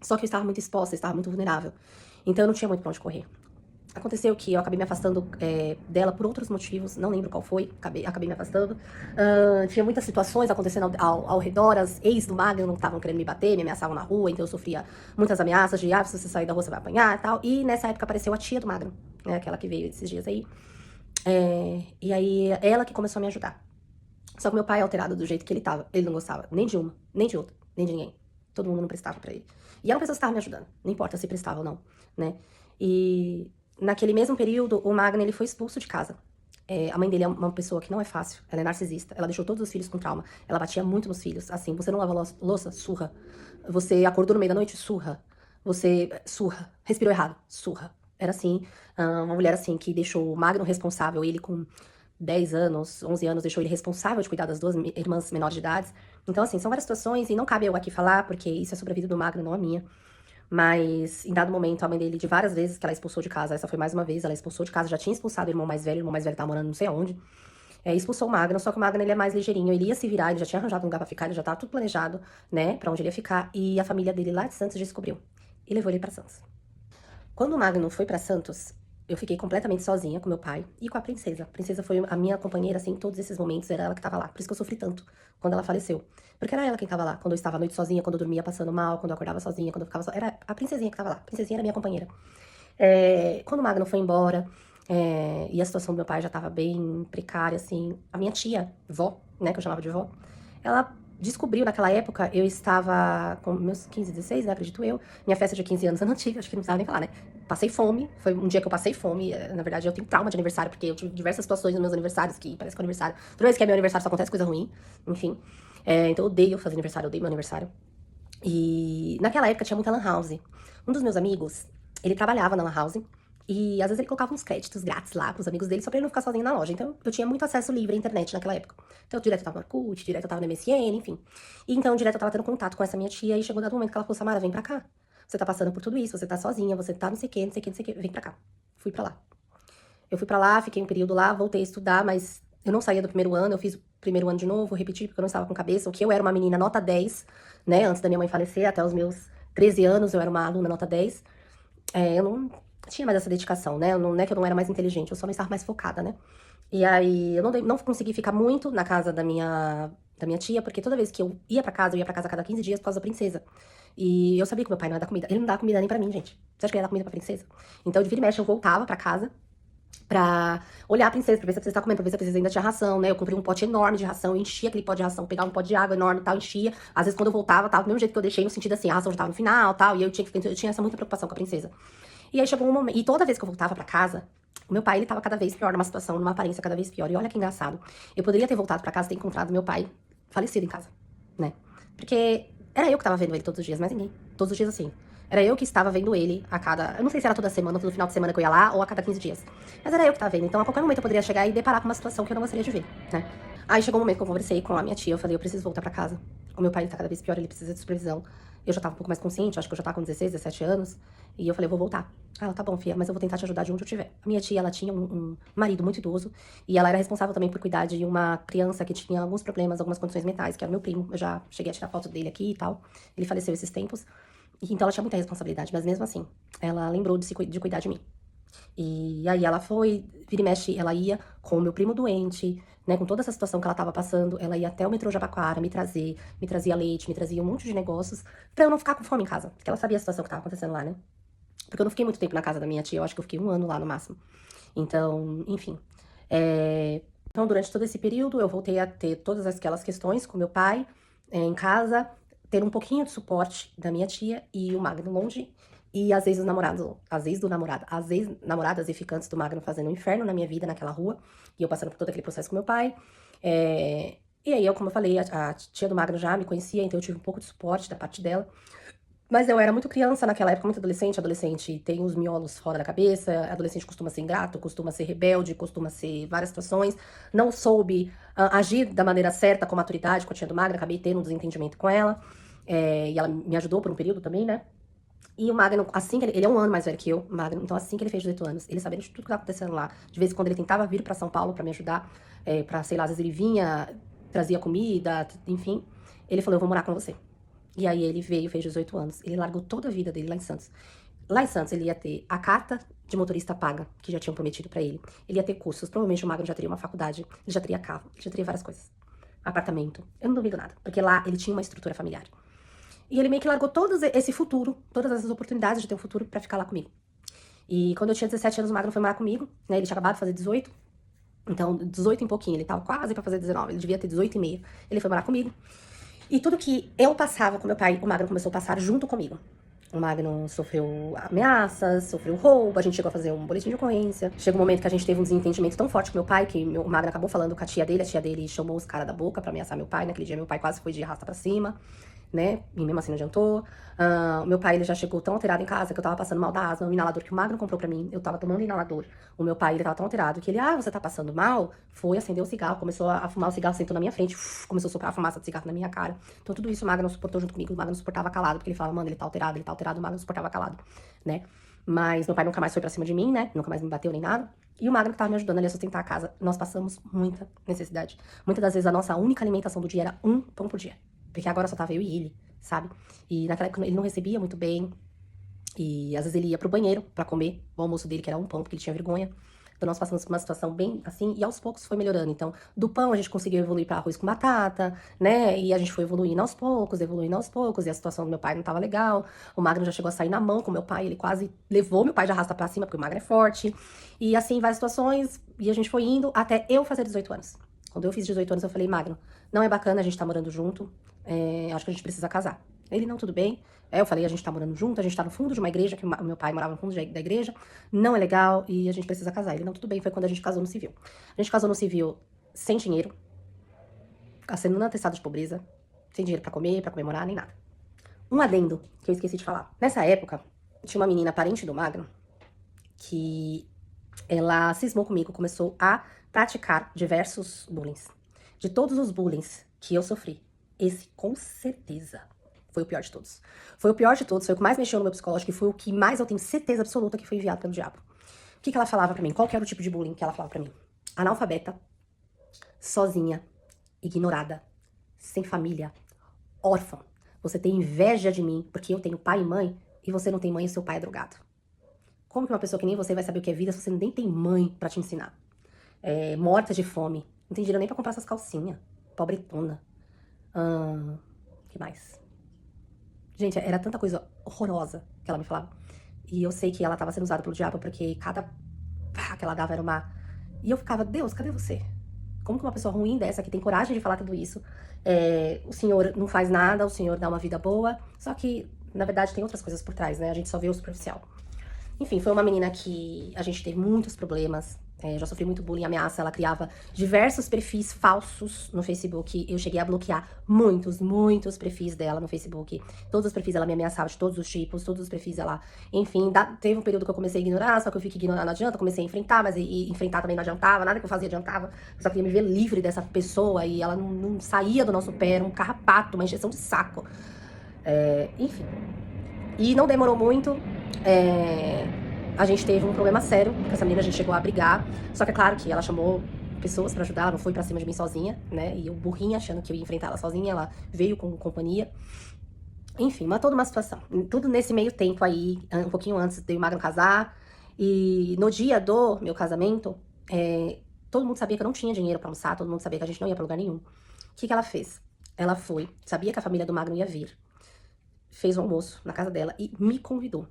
Só que eu estava muito exposta, eu estava muito vulnerável. Então eu não tinha muito pra onde correr. Aconteceu que eu acabei me afastando dela por outros motivos, não lembro qual foi, acabei me afastando. Tinha muitas situações acontecendo ao redor, as ex do Magno estavam querendo me bater, me ameaçavam na rua, então eu sofria muitas ameaças de, se você sair da rua você vai apanhar e tal. E nessa época apareceu a tia do Magno, né, aquela que veio esses dias aí. E aí ela que começou a me ajudar. Só que meu pai, alterado do jeito que ele tava, ele não gostava nem de uma, nem de outra, nem de ninguém. Todo mundo não prestava pra ele. E era uma pessoa que estava me ajudando, não importa se prestava ou não, né? E naquele mesmo período, o Magno, ele foi expulso de casa. A mãe dele é uma pessoa que não é fácil, ela é narcisista, ela deixou todos os filhos com trauma, ela batia muito nos filhos, assim, você não lava louça, surra. Você acordou no meio da noite, surra. Você, surra. Respirou errado, surra. Era assim, uma mulher assim, que deixou o Magno responsável, ele com 10 anos, 11 anos, deixou ele responsável de cuidar das duas irmãs menores de idade. Então, assim, são várias situações, e não cabe eu aqui falar, porque isso é sobre a vida do Magno, não a minha. Mas, em dado momento, a mãe dele, de várias vezes que ela expulsou de casa, essa foi mais uma vez, ela expulsou de casa, já tinha expulsado o irmão mais velho tava morando não sei aonde. Expulsou o Magno, só que o Magno, ele é mais ligeirinho, ele ia se virar, ele já tinha arranjado um lugar pra ficar, ele já tava tudo planejado, né, pra onde ele ia ficar, e a família dele lá de Santos descobriu, e levou ele pra Santos. Quando o Magno foi pra Santos, eu fiquei completamente sozinha com meu pai e com a princesa. A princesa foi a minha companheira, assim, em todos esses momentos, era ela que tava lá. Por isso que eu sofri tanto quando ela faleceu. Porque era ela quem tava lá, quando eu estava à noite sozinha, quando eu dormia passando mal, quando eu acordava sozinha, quando eu ficava Era a princesinha que tava lá. A princesinha era minha companheira. Quando o Magno foi embora, e a situação do meu pai já tava bem precária, assim, a minha tia, vó, né, que eu chamava de vó, ela descobriu naquela época, eu estava com meus 15, 16, né, acredito eu, minha festa de 15 anos eu não tive, acho que não precisava nem falar, né, passei fome, foi um dia que eu passei fome, na verdade eu tenho trauma de aniversário, porque eu tive diversas situações nos meus aniversários, que parece que o aniversário, toda vez que é meu aniversário só acontece coisa ruim, enfim, então eu odeio fazer aniversário, eu odeio meu aniversário, e naquela época tinha muita lan house, um dos meus amigos, ele trabalhava na lan house, e às vezes ele colocava uns créditos grátis lá pros amigos dele, só pra ele não ficar sozinho na loja. Então eu tinha muito acesso livre à internet naquela época. Então direto eu tava no Orkut, direto eu tava no MSN, enfim. E então direto eu tava tendo contato com essa minha tia, e chegou um dado momento que ela falou, Samara, vem pra cá. Você tá passando por tudo isso, você tá sozinha, você tá não sei o que, não sei o que, não sei o que, vem pra cá. Fui pra lá. Eu fui pra lá, fiquei um período lá, voltei a estudar, mas eu não saía do primeiro ano, eu fiz o primeiro ano de novo, repeti porque eu não estava com cabeça, o que eu era uma menina nota 10, né, antes da minha mãe falecer, até os meus 13 anos eu era uma aluna nota 10. Eu não tinha mais essa dedicação, né? Não é que eu não era mais inteligente, eu só não estava mais focada, né? E aí eu não consegui ficar muito na casa da minha tia, porque toda vez que eu ia pra casa, eu ia pra casa a cada 15 dias por causa da princesa. E eu sabia que meu pai não ia dar comida. Ele não dá comida nem pra mim, gente. Você acha que ele ia dar comida pra princesa? Então, de vira e mexe, eu voltava pra casa pra olhar a princesa, pra ver se a princesa tá comendo, pra ver se a princesa ainda tinha ração, né? Eu comprei um pote enorme de ração, eu enchia aquele pote de ração, pegava um pote de água enorme e tal, enchia. Às vezes, quando eu voltava, tava do mesmo jeito que eu deixei, no sentido assim, a ração já tava no final tal, e eu tinha essa muita preocupação com a princesa. E aí chegou um momento. E toda vez que eu voltava pra casa, o meu pai, ele tava cada vez pior, numa situação, numa aparência cada vez pior. E olha que engraçado. Eu poderia ter voltado pra casa e ter encontrado meu pai falecido em casa, né? Porque era eu que tava vendo ele todos os dias, mais ninguém. Todos os dias assim. Era eu que estava vendo ele a cada. Eu não sei se era toda semana, todo final de semana que eu ia lá, ou a cada 15 dias. Mas era eu que tava vendo. Então a qualquer momento eu poderia chegar e deparar com uma situação que eu não gostaria de ver, né? Aí chegou um momento que eu conversei com a minha tia, eu falei, eu preciso voltar pra casa. O meu pai ele tá cada vez pior, ele precisa de supervisão. Eu já tava um pouco mais consciente, acho que eu já tava com 16, 17 anos. E eu falei, eu vou voltar. Ela, tá bom, filha, mas eu vou tentar te ajudar de onde eu tiver. A minha tia, ela tinha um marido muito idoso. E ela era responsável também por cuidar de uma criança que tinha alguns problemas, algumas condições mentais, que era meu primo. Eu já cheguei a tirar foto dele aqui e tal. Ele faleceu esses tempos. E então ela tinha muita responsabilidade, mas mesmo assim, ela lembrou de cuidar de mim. E aí ela foi, vira e mexe, ela ia com o meu primo doente, né, com toda essa situação que ela tava passando, ela ia até o metrô Jabaquara me trazia leite, me trazia um monte de negócios, pra eu não ficar com fome em casa, porque ela sabia a situação que tava acontecendo lá, né? Porque eu não fiquei muito tempo na casa da minha tia, eu acho que eu fiquei 1 ano lá no máximo. Então, enfim. Então, durante todo esse período, eu voltei a ter todas aquelas questões com meu pai, em casa, ter um pouquinho de suporte da minha tia e o Magno longe, e às vezes os namorados, às vezes do namorado, às vezes namoradas e ficantes do Magno fazendo um inferno na minha vida, naquela rua, e eu passando por todo aquele processo com meu pai. E aí, como eu falei, a tia do Magno já me conhecia, então eu tive um pouco de suporte da parte dela. Mas eu era muito criança naquela época, muito adolescente. Adolescente tem os miolos fora da cabeça. Adolescente costuma ser ingrato, costuma ser rebelde, costuma ser várias situações. Não soube agir da maneira certa, com maturidade, com a tia do Magno. Acabei tendo um desentendimento com ela. E ela me ajudou por um período também, né? E o Magno, assim que ele é 1 ano mais velho que eu, o Magno, então assim que ele fez 18 anos, ele sabendo de tudo que tava acontecendo lá, de vez em quando ele tentava vir pra São Paulo pra me ajudar, pra, sei lá, às vezes ele vinha, trazia comida, enfim, ele falou, eu vou morar com você. E aí ele veio, fez 18 anos. Ele largou toda a vida dele lá em Santos. Lá em Santos ele ia ter a carta de motorista paga, que já tinham prometido pra ele. Ele ia ter cursos, provavelmente o Magno já teria uma faculdade, ele já teria carro, ele já teria várias coisas. Apartamento. Eu não duvido nada, porque lá ele tinha uma estrutura familiar. E ele meio que largou todo esse futuro, todas essas oportunidades de ter um futuro pra ficar lá comigo. E quando eu tinha 17 anos, o Magno foi morar comigo, né? Ele tinha acabado de fazer 18. Então, 18 em pouquinho, ele tava quase pra fazer 19. Ele devia ter 18 e meio. Ele foi morar comigo. E tudo que eu passava com meu pai, o Magno começou a passar junto comigo. O Magno sofreu ameaças, sofreu roubo, a gente chegou a fazer um boletim de ocorrência. Chegou um momento que a gente teve um desentendimento tão forte com meu pai, que o Magno acabou falando com a tia dele chamou os caras da boca pra ameaçar meu pai. Naquele dia meu pai quase foi de arrasta pra cima, né? E mesmo assim não adiantou. Meu pai, ele já chegou tão alterado em casa que eu tava passando mal da asma. O inalador que o Magno comprou pra mim, eu tava tomando inalador. O meu pai, ele tava tão alterado que ele, você tá passando mal? Foi acender o cigarro, começou a fumar o cigarro, sentou na minha frente, começou a soprar a fumaça do cigarro na minha cara. Então tudo isso o Magno suportou junto comigo. O Magno suportava calado, porque ele falava, mano, ele tá alterado, o Magno suportava calado, né? Mas meu pai nunca mais foi pra cima de mim, né? Nunca mais me bateu nem nada. E o Magno que tava me ajudando ali a sustentar a casa. Nós passamos muita necessidade. Muitas das vezes a nossa única alimentação do dia era um pão por dia. Porque agora só tava eu e ele, sabe? E naquela época ele não recebia muito bem. E às vezes ele ia pro banheiro pra comer o almoço dele, que era um pão, porque ele tinha vergonha. Então nós passamos por uma situação bem assim, e aos poucos foi melhorando. Então, do pão a gente conseguiu evoluir para arroz com batata, né? E a gente foi evoluindo aos poucos, e a situação do meu pai não tava legal. O Magno já chegou a sair na mão com meu pai, ele quase levou meu pai de arrasta pra cima, porque o Magno é forte. E assim, várias situações, e a gente foi indo até eu fazer 18 anos. Quando eu fiz 18 anos, eu falei, Magno, não é bacana a gente tá morando junto, acho que a gente precisa casar. Ele, não, tudo bem. Eu falei, a gente tá morando junto, a gente tá no fundo de uma igreja, que o meu pai morava no fundo da igreja, não é legal e a gente precisa casar. Ele, não, tudo bem, foi quando a gente casou no civil. A gente casou no civil sem dinheiro, assinando atestado de pobreza, sem dinheiro pra comer, pra comemorar, nem nada. Um adendo que eu esqueci de falar. Nessa época, tinha uma menina parente do Magno, que ela cismou comigo, começou a praticar diversos bullying. De todos os bullying que eu sofri, esse com certeza foi o pior de todos. Foi o pior de todos, foi o que mais mexeu no meu psicológico e foi o que mais eu tenho certeza absoluta que foi enviado pelo diabo. O que ela falava pra mim? Qual que era o tipo de bullying que ela falava pra mim? Analfabeta, sozinha, ignorada, sem família, órfã. Você tem inveja de mim porque eu tenho pai e mãe e você não tem mãe e seu pai é drogado. Como que uma pessoa que nem você vai saber o que é vida se você nem tem mãe pra te ensinar? Morta de fome, não tem dinheiro nem pra comprar essas calcinhas, pobretona. Que mais? Gente, era tanta coisa horrorosa que ela me falava. E eu sei que ela tava sendo usada pelo diabo porque cada pá que ela dava era uma... E eu ficava, Deus, cadê você? Como que uma pessoa ruim dessa, que tem coragem de falar tudo isso, o senhor não faz nada, o senhor dá uma vida boa, só que, na verdade, tem outras coisas por trás, né? A gente só vê o superficial. Enfim, foi uma menina que a gente teve muitos problemas, já sofri muito bullying, ameaça, ela criava diversos perfis falsos no Facebook, eu cheguei a bloquear muitos perfis dela no Facebook, todos os perfis ela me ameaçava de todos os tipos, todos os perfis ela, enfim, teve um período que eu comecei a ignorar, só que eu vi que ignorar não adianta, comecei a enfrentar, mas enfrentar também não adiantava, nada que eu fazia adiantava, eu só queria me ver livre dessa pessoa e ela não saía do nosso pé, era um carrapato, uma injeção de saco, enfim. E não demorou muito, a gente teve um problema sério com essa menina, a gente chegou a brigar. Só que é claro que ela chamou pessoas pra ajudar, ela não foi pra cima de mim sozinha, né? E eu burrinha, achando que eu ia enfrentar ela sozinha, ela veio com companhia. Enfim, mas toda uma situação. Tudo nesse meio tempo aí, um pouquinho antes de eu e o Magno casar. E no dia do meu casamento, todo mundo sabia que eu não tinha dinheiro pra almoçar, todo mundo sabia que a gente não ia pra lugar nenhum. O que ela fez? Ela foi, sabia que a família do Magno ia vir, fez um almoço na casa dela e me convidou.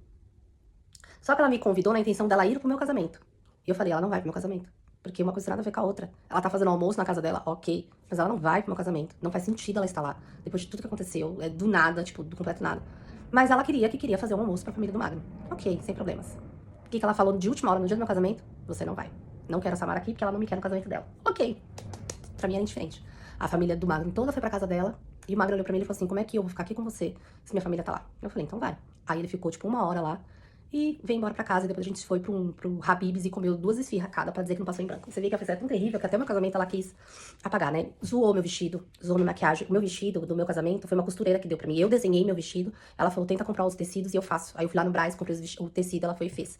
Só que ela me convidou na intenção dela ir pro meu casamento. E eu falei, ela não vai pro meu casamento. Porque uma coisa tem nada a ver com a outra. Ela tá fazendo almoço na casa dela, ok. Mas ela não vai pro meu casamento. Não faz sentido ela estar lá. Depois de tudo que aconteceu, do nada, tipo, do completo nada. Mas ela queria fazer um almoço pra família do Magno. Ok, sem problemas. O que ela falou de última hora, no dia do meu casamento? Você não vai. Não quero a Samara aqui porque ela não me quer no casamento dela. Ok. Pra mim era indiferente. A família do Magno toda foi pra casa dela. E o Magno olhou pra mim e falou assim, como é que eu vou ficar aqui com você se minha família tá lá? Eu falei, então vai. Aí ele ficou, tipo, 1 hora lá. E veio embora pra casa, e depois a gente foi pro Habib's e comeu 2 esfirras cada pra dizer que não passou em branco. Você vê que a festa é tão terrível que até o meu casamento ela quis apagar, né? Zoou meu vestido, zoou minha maquiagem. O meu vestido do meu casamento foi uma costureira que deu pra mim. Eu desenhei meu vestido, ela falou, tenta comprar os tecidos e eu faço. Aí eu fui lá no Brás, comprei o tecido, ela foi e fez.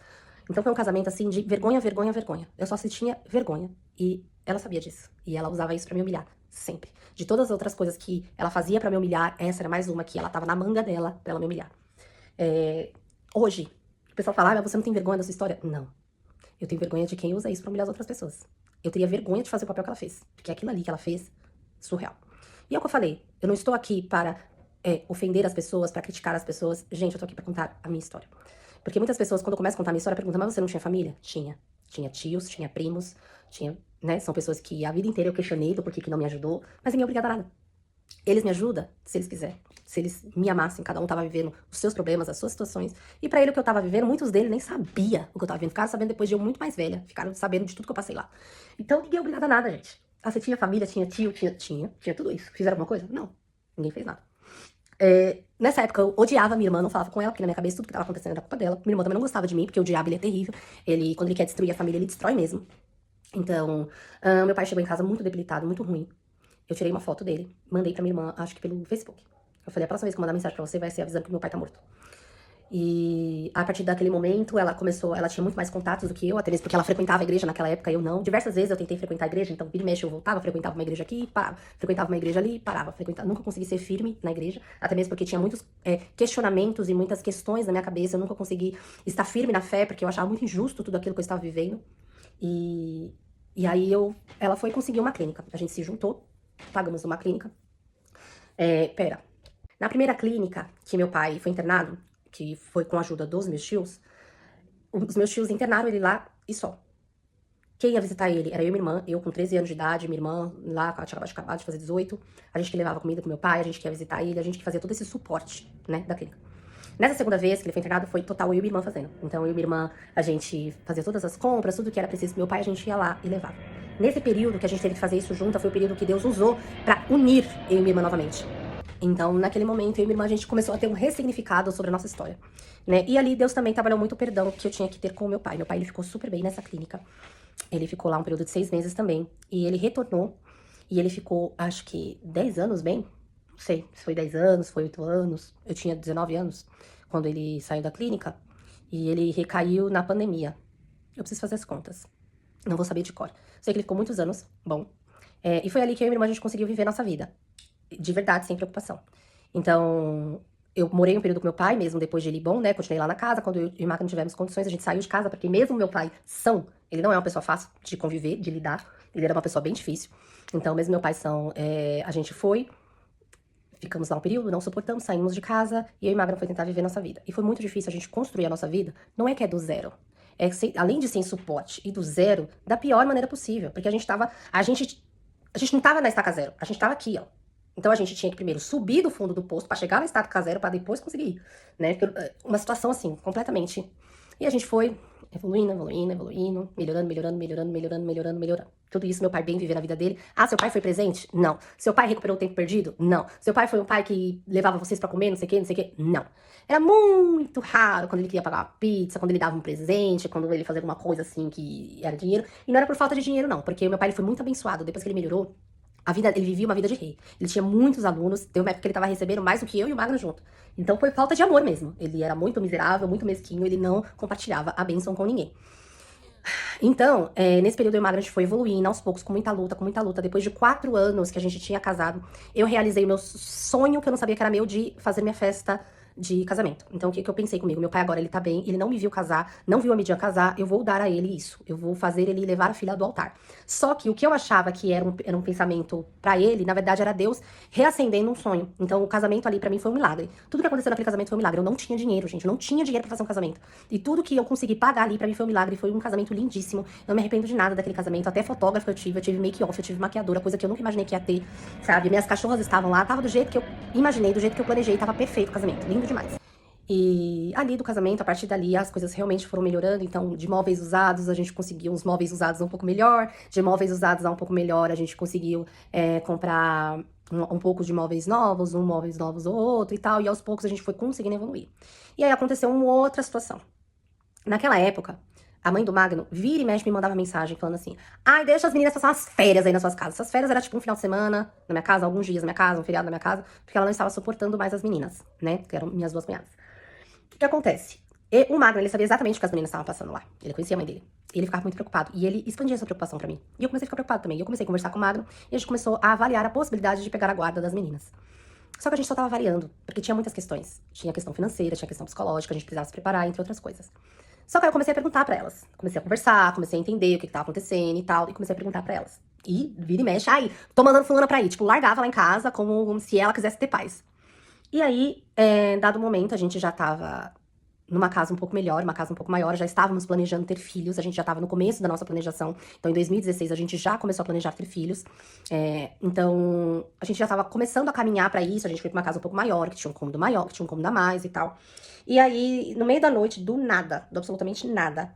Então foi um casamento assim de vergonha, vergonha, vergonha. Eu só se tinha vergonha. E ela sabia disso. E ela usava isso pra me humilhar, sempre. De todas as outras coisas que ela fazia pra me humilhar, essa era mais uma que ela tava na manga dela pra ela me humilhar. Hoje, o pessoal fala, mas você não tem vergonha da sua história? Não. Eu tenho vergonha de quem usa isso pra humilhar as outras pessoas. Eu teria vergonha de fazer o papel que ela fez. Porque aquilo ali que ela fez, surreal. E é o que eu falei, eu não estou aqui para ofender as pessoas, para criticar as pessoas. Gente, eu tô aqui pra contar a minha história. Porque muitas pessoas, quando começam a contar a minha história, perguntam, mas você não tinha família? Tinha. Tinha tios, tinha primos, tinha, né? São pessoas que a vida inteira eu questionei do porquê que não me ajudou, mas ninguém é obrigado a nada. Eles me ajudam se eles quiserem. Se eles me amassem, cada um tava vivendo os seus problemas, as suas situações. E pra ele o que eu tava vivendo, muitos deles nem sabia o que eu tava vivendo. Ficaram sabendo depois de eu muito mais velha. Ficaram sabendo de tudo que eu passei lá. Então ninguém é obrigado a nada, gente. Ah, você tinha família, tinha tio, tinha tudo isso. Fizeram alguma coisa? Não. Ninguém fez nada. Nessa época eu odiava minha irmã, não falava com ela, porque na minha cabeça tudo que tava acontecendo era culpa dela. Minha irmã também não gostava de mim, porque o diabo ele é terrível. Quando ele quer destruir a família, ele destrói mesmo. Então, meu pai chegou em casa muito debilitado, muito ruim. Eu tirei uma foto dele, mandei pra minha irmã, acho que pelo Facebook. Eu falei, a próxima vez que eu mandar mensagem pra você vai ser avisando que meu pai tá morto. E a partir daquele momento, ela tinha muito mais contatos do que eu, até mesmo porque ela frequentava a igreja naquela época, eu não. Diversas vezes eu tentei frequentar a igreja, então vira e mexe eu voltava, frequentava uma igreja aqui, parava. Frequentava uma igreja ali, parava. Nunca consegui ser firme na igreja, até mesmo porque tinha muitos questionamentos e muitas questões na minha cabeça, eu nunca consegui estar firme na fé, porque eu achava muito injusto tudo aquilo que eu estava vivendo. E aí ela foi conseguir uma clínica. A gente se juntou, pagamos uma clínica. Na primeira clínica que meu pai foi internado, que foi com a ajuda dos meus tios, os meus tios internaram ele lá e só. Quem ia visitar ele era eu e minha irmã, eu com 13 anos de idade, minha irmã lá, ela tinha acabado de fazer 18, a gente que levava comida pro meu pai, a gente que ia visitar ele, a gente que fazia todo esse suporte, né, da clínica. Nessa segunda vez que ele foi internado, foi total eu e minha irmã fazendo. Então eu e minha irmã, a gente fazia todas as compras, tudo que era preciso pro meu pai, a gente ia lá e levava. Nesse período que a gente teve que fazer isso junto, foi o período que Deus usou pra unir eu e minha irmã novamente. Então, naquele momento, eu e minha irmã, a gente começou a ter um ressignificado sobre a nossa história, né? E ali, Deus também trabalhou muito o perdão que eu tinha que ter com o meu pai. Meu pai, ele ficou super bem nessa clínica. Ele ficou lá um período de 6 meses também. E ele retornou. E ele ficou, acho que, 10 anos bem? Não sei se foi 10 anos, foi 8 anos. Eu tinha 19 anos quando ele saiu da clínica. E ele recaiu na pandemia. Eu preciso fazer as contas. Não vou saber de cor. Sei que ele ficou muitos anos, bom. E foi ali que eu e minha irmã, a gente conseguiu viver nossa vida. De verdade, sem preocupação. Então, eu morei um período com meu pai, mesmo depois de ele bom, né? Continuei lá na casa. Quando eu e o Marco não tivemos condições, a gente saiu de casa, porque mesmo meu pai ele não é uma pessoa fácil de conviver, de lidar. Ele era uma pessoa bem difícil. Então, mesmo meu pai a gente ficamos lá um período, não suportamos, saímos de casa, e eu e o Magno foi tentar viver nossa vida. E foi muito difícil a gente construir a nossa vida. Não é que é do zero. Além de sem suporte e do zero, da pior maneira possível. Porque a gente não tava na estaca zero, a gente tava aqui, ó. Então a gente tinha que primeiro subir do fundo do poço pra chegar na estaca zero pra depois conseguir ir, né? Uma situação assim, completamente. E a gente foi evoluindo, melhorando. Tudo isso meu pai bem viver a vida dele. Ah, seu pai foi presente? Não. Seu pai recuperou o tempo perdido? Não. Seu pai foi um pai que levava vocês pra comer, não sei o que? Não. Era muito raro quando ele queria pagar uma pizza, quando ele dava um presente, quando ele fazia alguma coisa assim que era dinheiro. E não era por falta de dinheiro, não, porque o meu pai ele foi muito abençoado. Depois que ele melhorou, ele vivia uma vida de rei. Ele tinha muitos alunos, teve uma época que ele tava recebendo mais do que eu e o Magno junto. Então foi falta de amor mesmo. Ele era muito miserável, muito mesquinho, ele não compartilhava a bênção com ninguém. Então, nesse período eu e o Magno a gente foi evoluindo aos poucos, com muita luta. Depois de 4 anos que a gente tinha casado, eu realizei o meu sonho, que eu não sabia que era meu, de fazer minha festa de casamento. Então, o que eu pensei comigo? Meu pai agora, ele tá bem, ele não me viu casar, não viu a Midian casar, eu vou dar a ele isso. Eu vou fazer ele levar a filha do altar. Só que o que eu achava que era um pensamento pra ele, na verdade era Deus reacendendo um sonho. Então, o casamento ali pra mim foi um milagre. Tudo que aconteceu naquele casamento foi um milagre. Eu não tinha dinheiro, gente. Eu não tinha dinheiro pra fazer um casamento. E tudo que eu consegui pagar ali pra mim foi um milagre. Foi um casamento lindíssimo. Eu não me arrependo de nada daquele casamento. Até fotógrafo eu tive make-off, eu tive maquiadora, coisa que eu nunca imaginei que ia ter, sabe? Minhas cachorras estavam lá, tava do jeito que eu imaginei, do jeito que eu planejei, tava perfeito o casamento. Lindo demais. E ali do casamento, a partir dali, as coisas realmente foram melhorando. Então, de móveis usados, a gente conseguiu uns móveis usados um pouco melhor. De móveis usados a um pouco melhor, a gente conseguiu comprar um pouco de móveis novos, móveis novos ou outro e tal. E aos poucos a gente foi conseguindo evoluir. E aí aconteceu uma outra situação. Naquela época, a mãe do Magno, vira e mexe, me mandava mensagem falando assim: ai, deixa as meninas passar umas férias aí nas suas casas. Essas férias era tipo um final de semana na minha casa, alguns dias na minha casa, um feriado na minha casa, porque ela não estava suportando mais as meninas, né? Que eram minhas 2 cunhadas. O que acontece? O Magno, ele sabia exatamente o que as meninas estavam passando lá. Ele conhecia a mãe dele. E ele ficava muito preocupado. E ele expandia essa preocupação pra mim. E eu comecei a ficar preocupado também. E eu comecei a conversar com o Magno. E a gente começou a avaliar a possibilidade de pegar a guarda das meninas. Só que a gente só tava avaliando. Porque tinha muitas questões. Tinha questão financeira, tinha questão psicológica. A gente precisava se preparar, entre outras coisas. Só que aí eu comecei a perguntar pra elas. Comecei a conversar, comecei a entender o que tava acontecendo e tal. E comecei a perguntar pra elas. E vira e mexe. Ai, tô mandando fulana pra ir. Tipo, largava lá em casa como se ela quisesse ter paz. E aí, dado momento, a gente já tava numa casa um pouco melhor, uma casa um pouco maior, já estávamos planejando ter filhos, a gente já estava no começo da nossa planejação, então em 2016 a gente já começou a planejar ter filhos, então a gente já estava começando a caminhar para isso, a gente foi pra uma casa um pouco maior, que tinha um cômodo maior, que tinha um cômodo a mais e tal. E aí, no meio da noite, do nada, do absolutamente nada,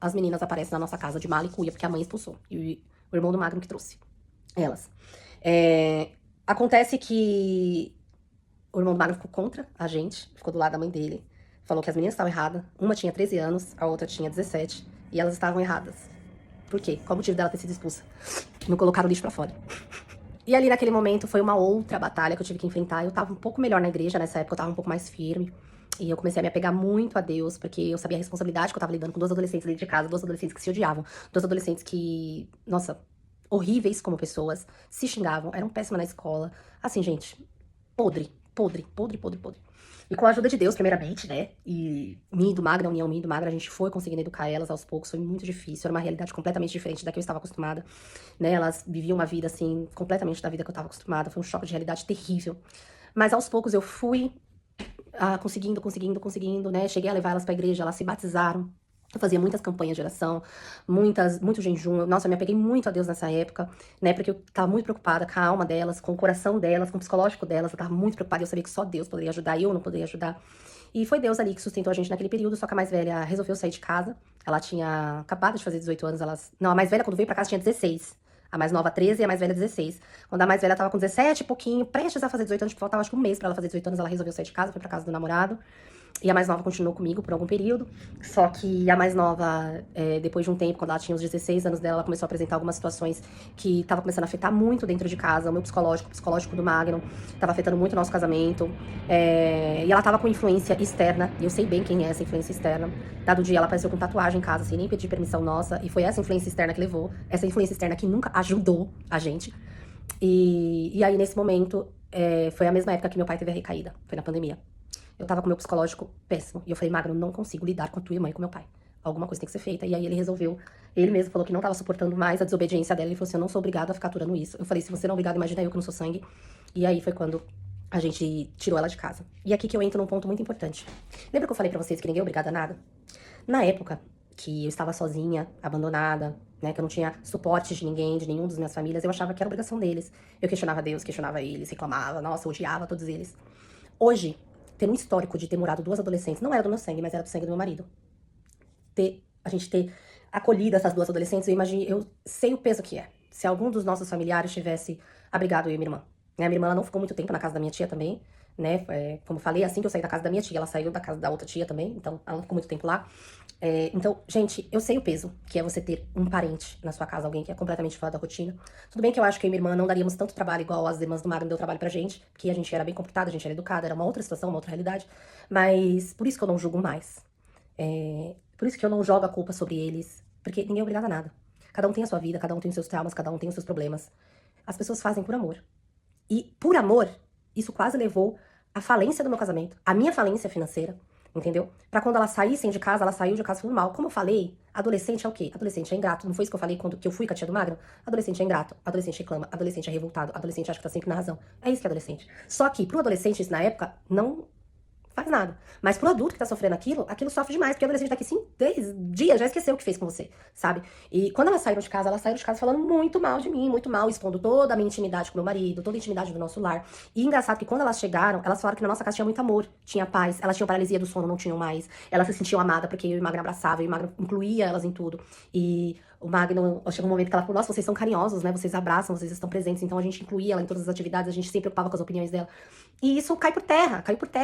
as meninas aparecem na nossa casa de mala e cuia, porque a mãe expulsou, e o irmão do Magno que trouxe elas. Acontece que o irmão do Magno ficou contra a gente, ficou do lado da mãe dele. Falou que as meninas estavam erradas. Uma tinha 13 anos, a outra tinha 17. E elas estavam erradas. Por quê? Qual o motivo dela ter sido expulsa? Não colocaram o lixo pra fora. E ali naquele momento foi uma outra batalha que eu tive que enfrentar. Eu tava um pouco melhor na igreja, nessa época eu tava um pouco mais firme. E eu comecei a me apegar muito a Deus, porque eu sabia a responsabilidade que eu tava lidando com duas adolescentes dentro de casa, duas adolescentes que se odiavam, duas adolescentes que, nossa, horríveis como pessoas, se xingavam, eram péssimas na escola. Assim, gente, podre, podre, podre, podre, podre. E com a ajuda de Deus, primeiramente, né? E minha e do Magra, a união minha e do Magra, a gente foi conseguindo educar elas aos poucos, foi muito difícil, era uma realidade completamente diferente da que eu estava acostumada, né? Elas viviam uma vida, assim, completamente da vida que eu estava acostumada, foi um choque de realidade terrível. Mas aos poucos eu fui conseguindo, né? Cheguei a levar elas pra igreja, elas se batizaram. Eu fazia muitas campanhas de oração, muito jejum. Nossa, eu me apeguei muito a Deus nessa época, né? Porque eu tava muito preocupada com a alma delas, com o coração delas, com o psicológico delas. Eu tava muito preocupada e eu sabia que só Deus poderia ajudar e eu não poderia ajudar. E foi Deus ali que sustentou a gente naquele período, só que a mais velha resolveu sair de casa. Ela tinha acabado de fazer 18 anos, Não, a mais velha quando veio pra casa tinha 16. A mais nova 13 e a mais velha 16. Quando a mais velha tava com 17 e pouquinho, prestes a fazer 18 anos, faltava acho que um mês pra ela fazer 18 anos, ela resolveu sair de casa, foi pra casa do namorado. E a mais nova continuou comigo por algum período. Só que a mais nova, depois de um tempo, quando ela tinha os 16 anos dela, ela começou a apresentar algumas situações que estavam começando a afetar muito dentro de casa. O meu psicológico, o psicológico do Magno, estava afetando muito o nosso casamento. E ela estava com influência externa. E eu sei bem quem é essa influência externa. Dado dia, ela apareceu com tatuagem em casa, sem nem pedir permissão nossa. E foi essa influência externa que levou. Essa influência externa que nunca ajudou a gente. E aí, nesse momento, foi a mesma época que meu pai teve a recaída. Foi na pandemia. Eu tava com meu psicológico péssimo. E eu falei, Magno, não consigo lidar com a tua irmã e com meu pai. Alguma coisa tem que ser feita. E aí ele resolveu. Ele mesmo falou que não tava suportando mais a desobediência dela. Ele falou assim, eu não sou obrigado a ficar aturando isso. Eu falei, se você não é obrigado, imagina eu que não sou sangue. E aí foi quando a gente tirou ela de casa. E aqui que eu entro num ponto muito importante. Lembra que eu falei pra vocês que ninguém é obrigado a nada? Na época que eu estava sozinha, abandonada, né, que eu não tinha suporte de ninguém, de nenhum das minhas famílias, eu achava que era obrigação deles. Eu questionava Deus, questionava eles, reclamava, nossa, odiava todos eles. Hoje, ter um histórico de ter morado duas adolescentes, não era do meu sangue, mas era do sangue do meu marido. A gente ter acolhido essas duas adolescentes, eu sei o peso que é. Se algum dos nossos familiares tivesse abrigado eu e minha irmã. Né? A minha irmã ela não ficou muito tempo na casa da minha tia também, né? Como eu falei, assim que eu saí da casa da minha tia, ela saiu da casa da outra tia também, então ela não ficou muito tempo lá. Então, gente, eu sei o peso que é você ter um parente na sua casa, alguém que é completamente fora da rotina. Tudo bem que eu acho que eu e minha irmã não daríamos tanto trabalho igual as irmãs do Magno deu trabalho pra gente, porque a gente era bem comportada, a gente era educada, era uma outra situação, uma outra realidade. Mas por isso que eu não julgo mais. Por isso que eu não jogo a culpa sobre eles, porque ninguém é obrigado a nada. Cada um tem a sua vida, cada um tem os seus traumas, cada um tem os seus problemas. As pessoas fazem por amor. E por amor, isso quase levou à falência do meu casamento, à minha falência financeira, entendeu? Pra quando elas saíssem de casa, ela saiu de casa falando mal. Como eu falei, adolescente é o quê? Adolescente é ingrato. Não foi isso que eu falei quando que eu fui com a tia do Magno? Adolescente é ingrato, adolescente reclama, adolescente é revoltado, adolescente acha que tá sempre na razão. É isso que é adolescente. Só que pro adolescente, isso na época, não faz nada. Mas pro adulto que tá sofrendo aquilo sofre demais, porque o adolescente daqui 10 dias já esqueceu o que fez com você, sabe? E quando elas saíram de casa falando muito mal de mim, muito mal, expondo toda a minha intimidade com meu marido, toda a intimidade do nosso lar. E engraçado que quando elas chegaram, elas falaram que na nossa casa tinha muito amor, tinha paz, elas tinham paralisia do sono, não tinham mais. Elas se sentiam amadas porque eu e o Magno abraçava, e o Magno incluía elas em tudo. E o Magno, chegou um momento que ela falou, nossa, vocês são carinhosos, né? Vocês abraçam, vocês estão presentes. Então a gente incluía ela em todas as atividades, a gente sempre preocupava com as opiniões dela. E isso caiu por terra,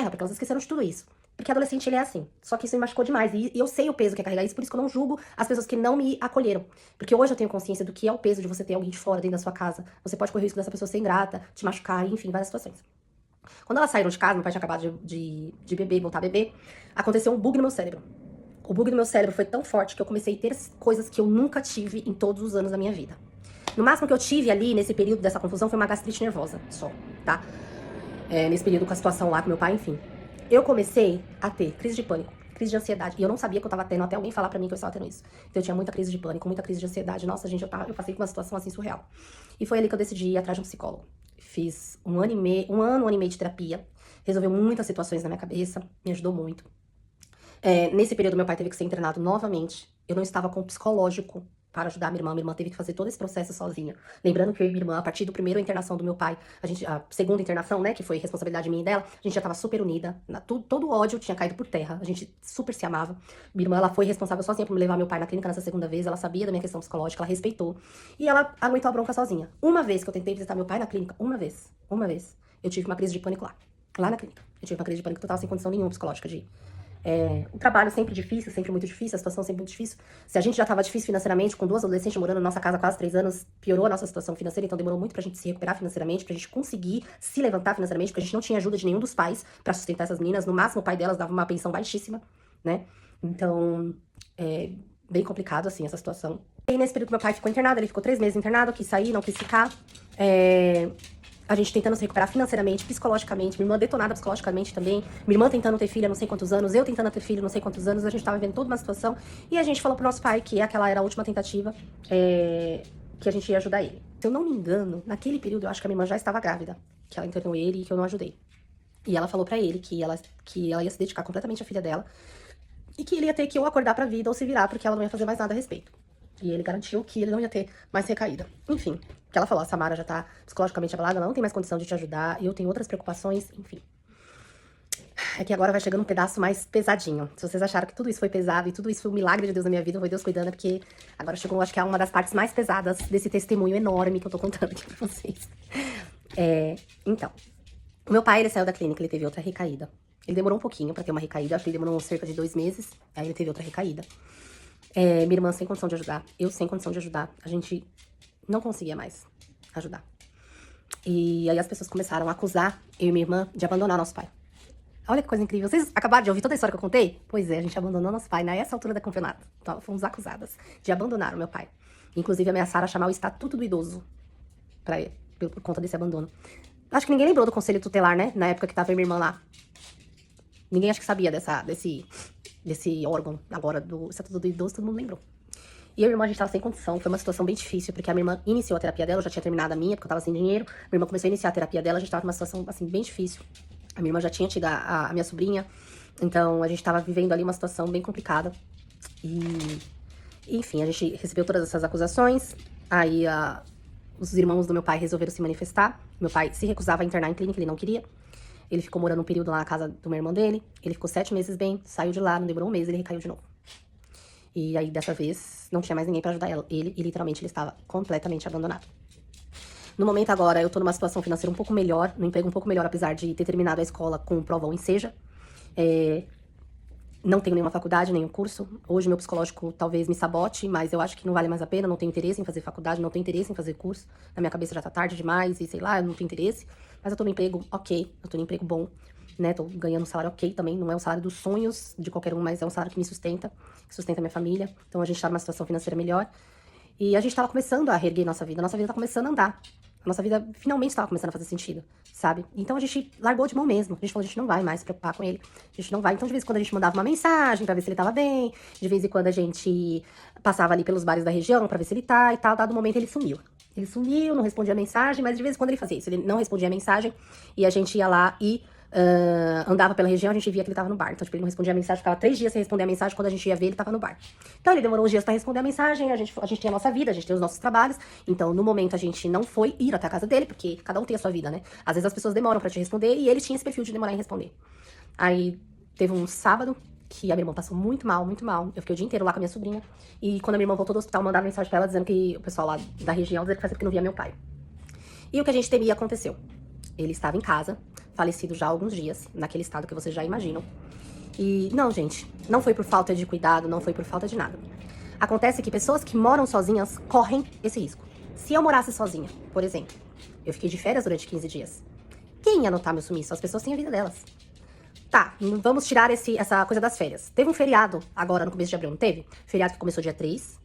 porque elas esqueceram de tudo isso. Porque adolescente, ele é assim. Só que isso me machucou demais. E eu sei o peso que é carregar isso, por isso que eu não julgo as pessoas que não me acolheram. Porque hoje eu tenho consciência do que é o peso de você ter alguém de fora dentro da sua casa. Você pode correr o risco dessa pessoa ser ingrata, te machucar, enfim, várias situações. Quando elas saíram de casa, meu pai tinha acabado de beber, voltar a beber, aconteceu um bug no meu cérebro. O bug no meu cérebro foi tão forte que eu comecei a ter coisas que eu nunca tive em todos os anos da minha vida. No máximo que eu tive ali, nesse período dessa confusão, foi uma gastrite nervosa, só, tá? Nesse período com a situação lá com meu pai, enfim. Eu comecei a ter crise de pânico, crise de ansiedade. E eu não sabia que eu tava tendo, até alguém falar pra mim que eu estava tendo isso. Então eu tinha muita crise de pânico, muita crise de ansiedade. Nossa, gente, eu passei por uma situação assim surreal. E foi ali que eu decidi ir atrás de um psicólogo. Fiz um ano e meio de terapia. Resolveu muitas situações na minha cabeça, me ajudou muito. Nesse período, meu pai teve que ser internado novamente. Eu não estava com o psicológico para ajudar minha irmã teve que fazer todo esse processo sozinha. Lembrando que eu e minha irmã, a partir da primeira internação do meu pai, a segunda internação, né, que foi responsabilidade minha e dela, a gente já tava super unida, todo o ódio tinha caído por terra, a gente super se amava. Minha irmã, ela foi responsável sozinha por me levar meu pai na clínica nessa segunda vez, ela sabia da minha questão psicológica, ela respeitou, e ela aguentou a bronca sozinha. Uma vez que eu tentei visitar meu pai na clínica, uma vez, eu tive uma crise de pânico lá na clínica. Eu tive uma crise de pânico total, sem condição nenhuma psicológica de ir. O trabalho sempre difícil, sempre muito difícil, a situação sempre muito difícil. Se a gente já tava difícil financeiramente, com 2 adolescentes morando na nossa casa há quase 3 anos, piorou a nossa situação financeira, então demorou muito pra gente se recuperar financeiramente, pra gente conseguir se levantar financeiramente, porque a gente não tinha ajuda de nenhum dos pais pra sustentar essas meninas. No máximo, o pai delas dava uma pensão baixíssima, né? Então, é bem complicado, assim, essa situação. E nesse período que meu pai ficou internado, ele ficou 3 meses internado, quis sair, não quis ficar. A gente tentando se recuperar financeiramente, psicologicamente, minha irmã detonada psicologicamente também, minha irmã tentando ter filha não sei quantos anos, eu tentando ter filho não sei quantos anos, a gente tava vivendo toda uma situação, e a gente falou pro nosso pai que aquela era a última tentativa, que a gente ia ajudar ele. Se eu não me engano, naquele período eu acho que a minha irmã já estava grávida, que ela internou ele e que eu não ajudei. E ela falou pra ele que ela ia se dedicar completamente à filha dela, e que ele ia ter que ou acordar pra vida ou se virar, porque ela não ia fazer mais nada a respeito. E ele garantiu que ele não ia ter mais recaída. Enfim, que ela falou, a Samara já tá psicologicamente abalada, ela não tem mais condição de te ajudar, e eu tenho outras preocupações, enfim. É que agora vai chegando um pedaço mais pesadinho. Se vocês acharam que tudo isso foi pesado e tudo isso foi um milagre de Deus na minha vida, foi Deus cuidando, porque agora chegou, acho que é uma das partes mais pesadas desse testemunho enorme que eu tô contando aqui pra vocês. Então, o meu pai, ele saiu da clínica, ele teve outra recaída. Ele demorou um pouquinho pra ter uma recaída, acho que ele demorou cerca de 2 meses, aí ele teve outra recaída. Minha irmã sem condição de ajudar, eu sem condição de ajudar, a gente não conseguia mais ajudar. E aí as pessoas começaram a acusar eu e minha irmã de abandonar nosso pai. Olha que coisa incrível. Vocês acabaram de ouvir toda a história que eu contei? Pois é, a gente abandonou nosso pai nessa altura do campeonato. Então, fomos acusadas de abandonar o meu pai. Inclusive, ameaçaram a chamar o estatuto do idoso pra ele, por conta desse abandono. Acho que ninguém lembrou do conselho tutelar, né? Na época que tava minha irmã lá. Ninguém acho que sabia desse órgão agora, do estatuto do idoso, todo mundo lembrou. E eu e minha irmã, a gente tava sem condição, foi uma situação bem difícil, porque a minha irmã iniciou a terapia dela, eu já tinha terminado a minha, porque eu tava sem dinheiro. Minha irmã começou a iniciar a terapia dela, a gente tava numa situação, assim, bem difícil. A minha irmã já tinha tido a minha sobrinha, então a gente tava vivendo ali uma situação bem complicada. Enfim, a gente recebeu todas essas acusações, aí os irmãos do meu pai resolveram se manifestar. Meu pai se recusava a internar em clínica, ele não queria. Ele ficou morando um período lá na casa do meu irmão dele, ele ficou 7 meses bem, saiu de lá, não demorou um mês, ele recaiu de novo. E aí, dessa vez, não tinha mais ninguém pra ajudar ele, e literalmente ele estava completamente abandonado. No momento agora, eu tô numa situação financeira um pouco melhor, no emprego um pouco melhor, apesar de ter terminado a escola com prova ou enseja. Não tenho nenhuma faculdade, nenhum curso. Hoje meu psicológico talvez me sabote, mas eu acho que não vale mais a pena, não tenho interesse em fazer faculdade, não tenho interesse em fazer curso. Na minha cabeça já tá tarde demais e sei lá, eu não tenho interesse. Mas eu tô no emprego ok, eu tô no emprego bom, né? Tô ganhando um salário ok também, não é um salário dos sonhos de qualquer um, mas é um salário que me sustenta, que sustenta minha família. Então a gente tá numa situação financeira melhor. E a gente tava começando a reerguer nossa vida tá começando a andar. A nossa vida finalmente tava começando a fazer sentido, sabe? Então a gente largou de mão mesmo. A gente falou, a gente não vai mais se preocupar com ele. A gente não vai. Então de vez em quando a gente mandava uma mensagem pra ver se ele tava bem. De vez em quando a gente passava ali pelos bares da região pra ver se ele tá e tal. Dado o momento ele sumiu. Ele sumiu, não respondia a mensagem, mas de vez em quando ele fazia isso. Ele não respondia a mensagem e a gente ia lá e andava pela região, a gente via que ele tava no bar. Então, tipo, ele não respondia a mensagem, ficava 3 dias sem responder a mensagem, quando a gente ia ver, ele tava no bar. Então, ele demorou uns dias pra responder a mensagem, a gente tem a nossa vida, a gente tem os nossos trabalhos. Então, no momento, a gente não foi ir até a casa dele, porque cada um tem a sua vida, né? Às vezes as pessoas demoram pra te responder, e ele tinha esse perfil de demorar em responder. Aí, teve um sábado que a minha irmã passou muito mal, muito mal. Eu fiquei o dia inteiro lá com a minha sobrinha. E quando a minha irmã voltou do hospital, mandaram mensagem pra ela, dizendo que o pessoal lá da região, dizendo que fazia porque não via meu pai. E o que a gente temia aconteceu. Ele estava em casa, falecido já há alguns dias, naquele estado que vocês já imaginam. E não, gente, não foi por falta de cuidado, não foi por falta de nada. Acontece que pessoas que moram sozinhas correm esse risco. Se eu morasse sozinha, por exemplo, eu fiquei de férias durante 15 dias. Quem ia notar meu sumiço? As pessoas têm a vida delas. Tá, vamos tirar essa coisa das férias. Teve um feriado agora no começo de abril, não teve? Feriado que começou dia 3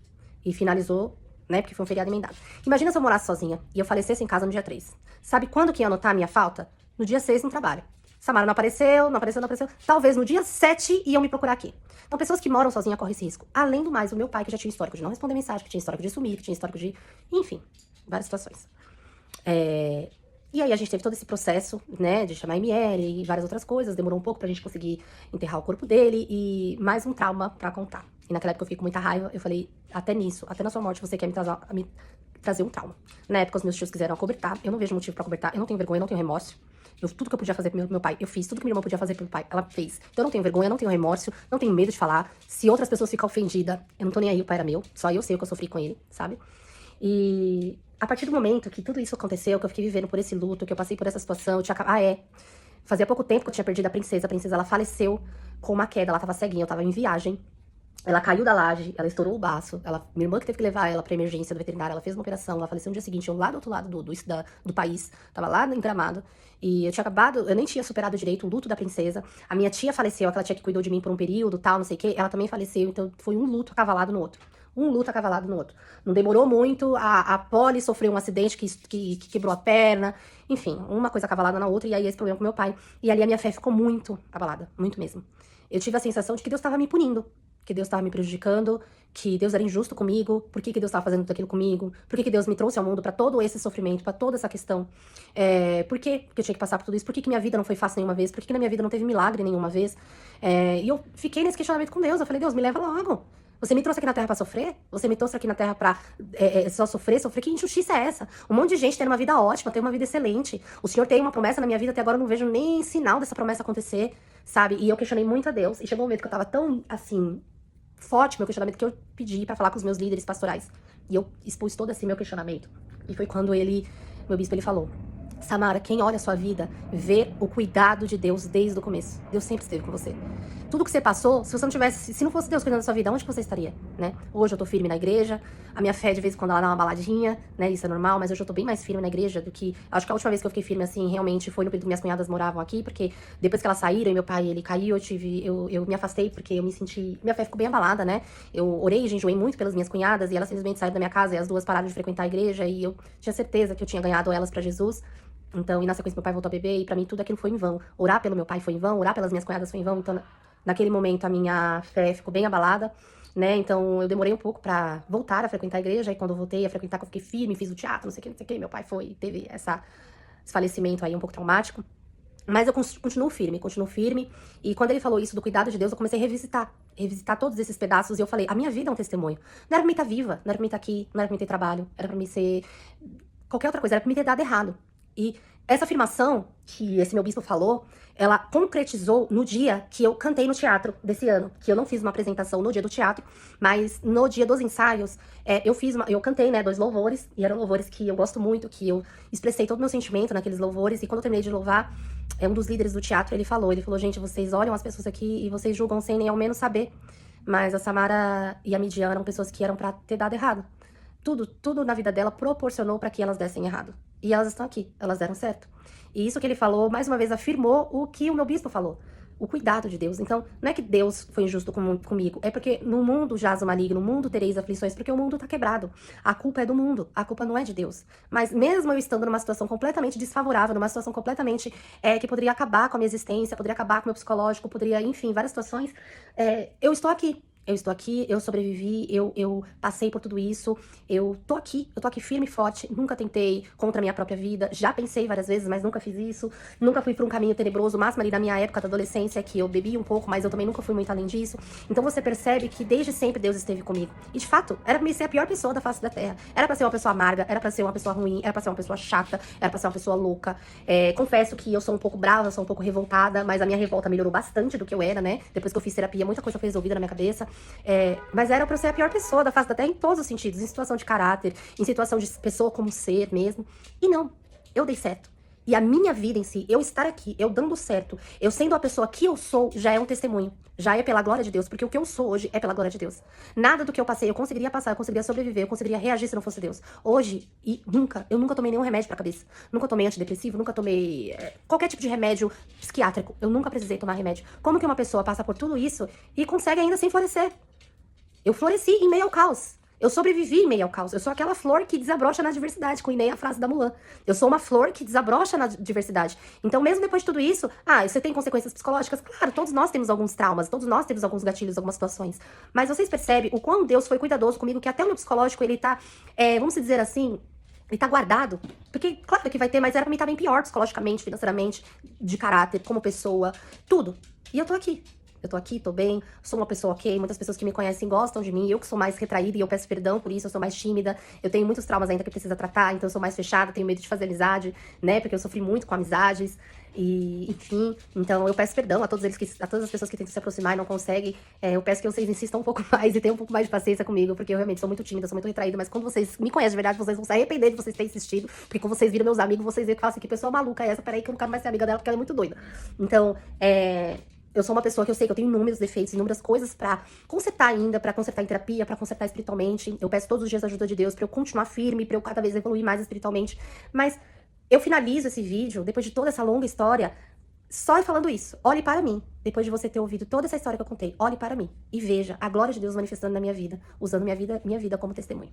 e finalizou, né, porque foi um feriado emendado. Imagina se eu morasse sozinha e eu falecesse em casa no dia 3. Sabe quando que ia notar a minha falta? No dia 6 no trabalho. Samara não apareceu, não apareceu, não apareceu. Talvez no dia 7 iam me procurar aqui. Então, pessoas que moram sozinhas correm esse risco. Além do mais, o meu pai, que já tinha histórico de não responder mensagem, que tinha histórico de sumir, que tinha histórico de... Enfim, várias situações. E aí a gente teve todo esse processo, né, de chamar ML e várias outras coisas. Demorou um pouco pra gente conseguir enterrar o corpo dele e mais um trauma pra contar. E naquela época eu fiquei com muita raiva, eu falei, até nisso, até na sua morte você quer me trazer um trauma. Na época os meus tios quiseram acobertar, eu não vejo motivo pra acobertar, eu não tenho vergonha, eu não tenho remorso. Tudo que eu podia fazer pro meu pai, eu fiz. Tudo que minha irmã podia fazer pro meu pai, ela fez. Então eu não tenho vergonha, eu não tenho remorso, não tenho medo de falar. Se outras pessoas ficam ofendidas, eu não tô nem aí, o pai era meu. Só eu sei o que eu sofri com ele, sabe? E a partir do momento que tudo isso aconteceu, que eu fiquei vivendo por esse luto, que eu passei por essa situação, eu tinha... Fazia pouco tempo que eu tinha perdido a princesa. A princesa, ela faleceu com uma queda. Ela tava ceguinha, eu tava em viagem. Ela caiu da laje, ela estourou o baço. Minha irmã que teve que levar ela pra emergência do veterinário. Ela fez uma operação, ela faleceu no dia seguinte. Eu lá do outro lado do país. Tava lá em Gramado. E eu tinha acabado, eu nem tinha superado direito o luto da princesa. A minha tia faleceu, aquela tia que cuidou de mim por um período, tal, não sei o quê. Ela também faleceu, então foi um luto acavalado no outro. Um luto acavalado no outro. Não demorou muito, a Polly sofreu um acidente que quebrou a perna. Enfim, uma coisa acavalada na outra, e aí esse problema com meu pai. E ali a minha fé ficou muito abalada, muito mesmo. Eu tive a sensação de que Deus estava me punindo, que Deus estava me prejudicando, que Deus era injusto comigo, por que Deus estava fazendo tudo aquilo comigo, por que Deus me trouxe ao mundo pra todo esse sofrimento, pra toda essa questão, por que eu tinha que passar por tudo isso, por que minha vida não foi fácil nenhuma vez, por que na minha vida não teve milagre nenhuma vez, e eu fiquei nesse questionamento com Deus, eu falei, Deus, me leva logo. Você me trouxe aqui na Terra pra sofrer? Você me trouxe aqui na Terra pra só sofrer? Que injustiça é essa? Um monte de gente tem uma vida ótima, tem uma vida excelente. O Senhor tem uma promessa na minha vida, até agora eu não vejo nem sinal dessa promessa acontecer, sabe? E eu questionei muito a Deus. E chegou um momento que eu tava tão, assim, forte meu questionamento, que eu pedi pra falar com os meus líderes pastorais. E eu expus todo esse meu questionamento. E foi quando meu bispo, ele falou: Samara, quem olha a sua vida vê o cuidado de Deus desde o começo. Deus sempre esteve com você. Tudo que você passou, se você não tivesse, se não fosse Deus cuidando da sua vida, onde você estaria, né? Hoje eu tô firme na igreja, a minha fé de vez em quando ela dá uma baladinha, né? Isso é normal, mas hoje eu tô bem mais firme na igreja do que... Acho que a última vez que eu fiquei firme, assim, realmente foi no período que minhas cunhadas moravam aqui, porque depois que elas saíram e meu pai, ele caiu, eu me afastei porque eu me senti... Minha fé ficou bem abalada, né? Eu orei e jejuei muito pelas minhas cunhadas e elas simplesmente saíram da minha casa e as duas pararam de frequentar a igreja e eu tinha certeza que eu tinha ganhado elas pra Jesus. Então, e na sequência meu pai voltou a beber e pra mim tudo aquilo foi em vão. Orar pelo meu pai foi em vão, orar pelas minhas cunhadas foi em vão. Então, naquele momento a minha fé ficou bem abalada, né? Então eu demorei um pouco pra voltar a frequentar a igreja. E quando eu voltei a frequentar, eu fiquei firme, fiz o teatro, não sei o que, não sei o que. Meu pai teve esse falecimento aí um pouco traumático. Mas eu continuo firme. E quando ele falou isso do cuidado de Deus, eu comecei a revisitar todos esses pedaços. E eu falei, a minha vida é um testemunho. Não era pra mim estar viva, não era pra mim estar aqui, não era pra mim ter trabalho, era pra mim ser qualquer outra coisa, era pra mim ter dado errado. E essa afirmação que esse meu bispo falou, ela concretizou no dia que eu cantei no teatro desse ano, que eu não fiz uma apresentação no dia do teatro, mas no dia dos ensaios, eu cantei, né, 2 louvores, e eram louvores que eu gosto muito, que eu expressei todo o meu sentimento naqueles louvores, e quando eu terminei de louvar, um dos líderes do teatro, ele falou, gente, vocês olham as pessoas aqui e vocês julgam sem nem ao menos saber, mas a Samara e a Midian eram pessoas que eram pra ter dado errado. Tudo na vida dela proporcionou pra que elas dessem errado. E elas estão aqui, elas deram certo. E isso que ele falou, mais uma vez, afirmou o que o meu bispo falou. O cuidado de Deus. Então, não é que Deus foi injusto comigo, é porque no mundo jaz o maligno, no mundo tereis aflições, porque o mundo tá quebrado. A culpa é do mundo, a culpa não é de Deus. Mas mesmo eu estando numa situação completamente desfavorável, numa situação completamente que poderia acabar com a minha existência, poderia acabar com o meu psicológico, poderia, enfim, várias situações, eu estou aqui. Eu estou aqui, eu sobrevivi, eu passei por tudo isso, eu tô aqui firme e forte, nunca tentei contra a minha própria vida, já pensei várias vezes, mas nunca fiz isso, nunca fui por um caminho tenebroso, o máximo ali da minha época da adolescência, que eu bebi um pouco, mas eu também nunca fui muito além disso. Então você percebe que desde sempre Deus esteve comigo. E de fato, era pra mim ser a pior pessoa da face da terra, era pra ser uma pessoa amarga, era pra ser uma pessoa ruim, era pra ser uma pessoa chata, era pra ser uma pessoa louca. Confesso que eu sou um pouco brava, sou um pouco revoltada, mas a minha revolta melhorou bastante do que eu era, né? Depois que eu fiz terapia, muita coisa foi resolvida na minha cabeça. Mas era pra eu ser a pior pessoa da face da terra em todos os sentidos, em situação de caráter, em situação de pessoa como ser mesmo. E não, eu dei certo. E a minha vida em si, eu estar aqui, eu dando certo, eu sendo a pessoa que eu sou, já é um testemunho. Já é pela glória de Deus, porque o que eu sou hoje é pela glória de Deus. Nada do que eu passei eu conseguiria passar, eu conseguiria sobreviver, eu conseguiria reagir se não fosse Deus. Hoje, eu nunca tomei nenhum remédio pra cabeça. Nunca tomei antidepressivo, nunca tomei qualquer tipo de remédio psiquiátrico. Eu nunca precisei tomar remédio. Como que uma pessoa passa por tudo isso e consegue ainda assim florescer? Eu floresci em meio ao caos. Eu sobrevivi em meio ao caos. Eu sou aquela flor que desabrocha na diversidade, cunhei a frase da Mulan. Eu sou uma flor que desabrocha na diversidade. Então, mesmo depois de tudo isso, você tem consequências psicológicas? Claro, todos nós temos alguns traumas, todos nós temos alguns gatilhos, algumas situações. Mas vocês percebem o quão Deus foi cuidadoso comigo, que até o meu psicológico, ele tá, vamos dizer assim, ele tá guardado. Porque, claro que vai ter, mas era pra mim estar bem pior psicologicamente, financeiramente, de caráter, como pessoa, tudo. E eu tô aqui. eu tô aqui, tô bem, sou uma pessoa ok, muitas pessoas que me conhecem gostam de mim, eu que sou mais retraída e eu peço perdão por isso, eu sou mais tímida, eu tenho muitos traumas ainda que precisa tratar, então eu sou mais fechada, tenho medo de fazer amizade, né, porque eu sofri muito com amizades, e, enfim, então eu peço perdão a todos eles a todas as pessoas que tentam se aproximar e não conseguem, eu peço que vocês insistam um pouco mais e tenham um pouco mais de paciência comigo, porque eu realmente sou muito tímida, sou muito retraída, mas quando vocês me conhecem de verdade, vocês vão se arrepender de vocês terem insistido, porque quando vocês viram meus amigos, vocês veem que falam assim, que pessoa maluca é essa, peraí que eu não quero mais ser amiga dela, porque ela é muito doida. Então, eu sou uma pessoa que eu sei que eu tenho inúmeros defeitos, inúmeras coisas pra consertar ainda, pra consertar em terapia, pra consertar espiritualmente. Eu peço todos os dias a ajuda de Deus pra eu continuar firme, pra eu cada vez evoluir mais espiritualmente. Mas eu finalizo esse vídeo, depois de toda essa longa história, só falando isso. Olhe para mim. Depois de você ter ouvido toda essa história que eu contei, olhe para mim e veja a glória de Deus manifestando na minha vida, usando minha vida como testemunho.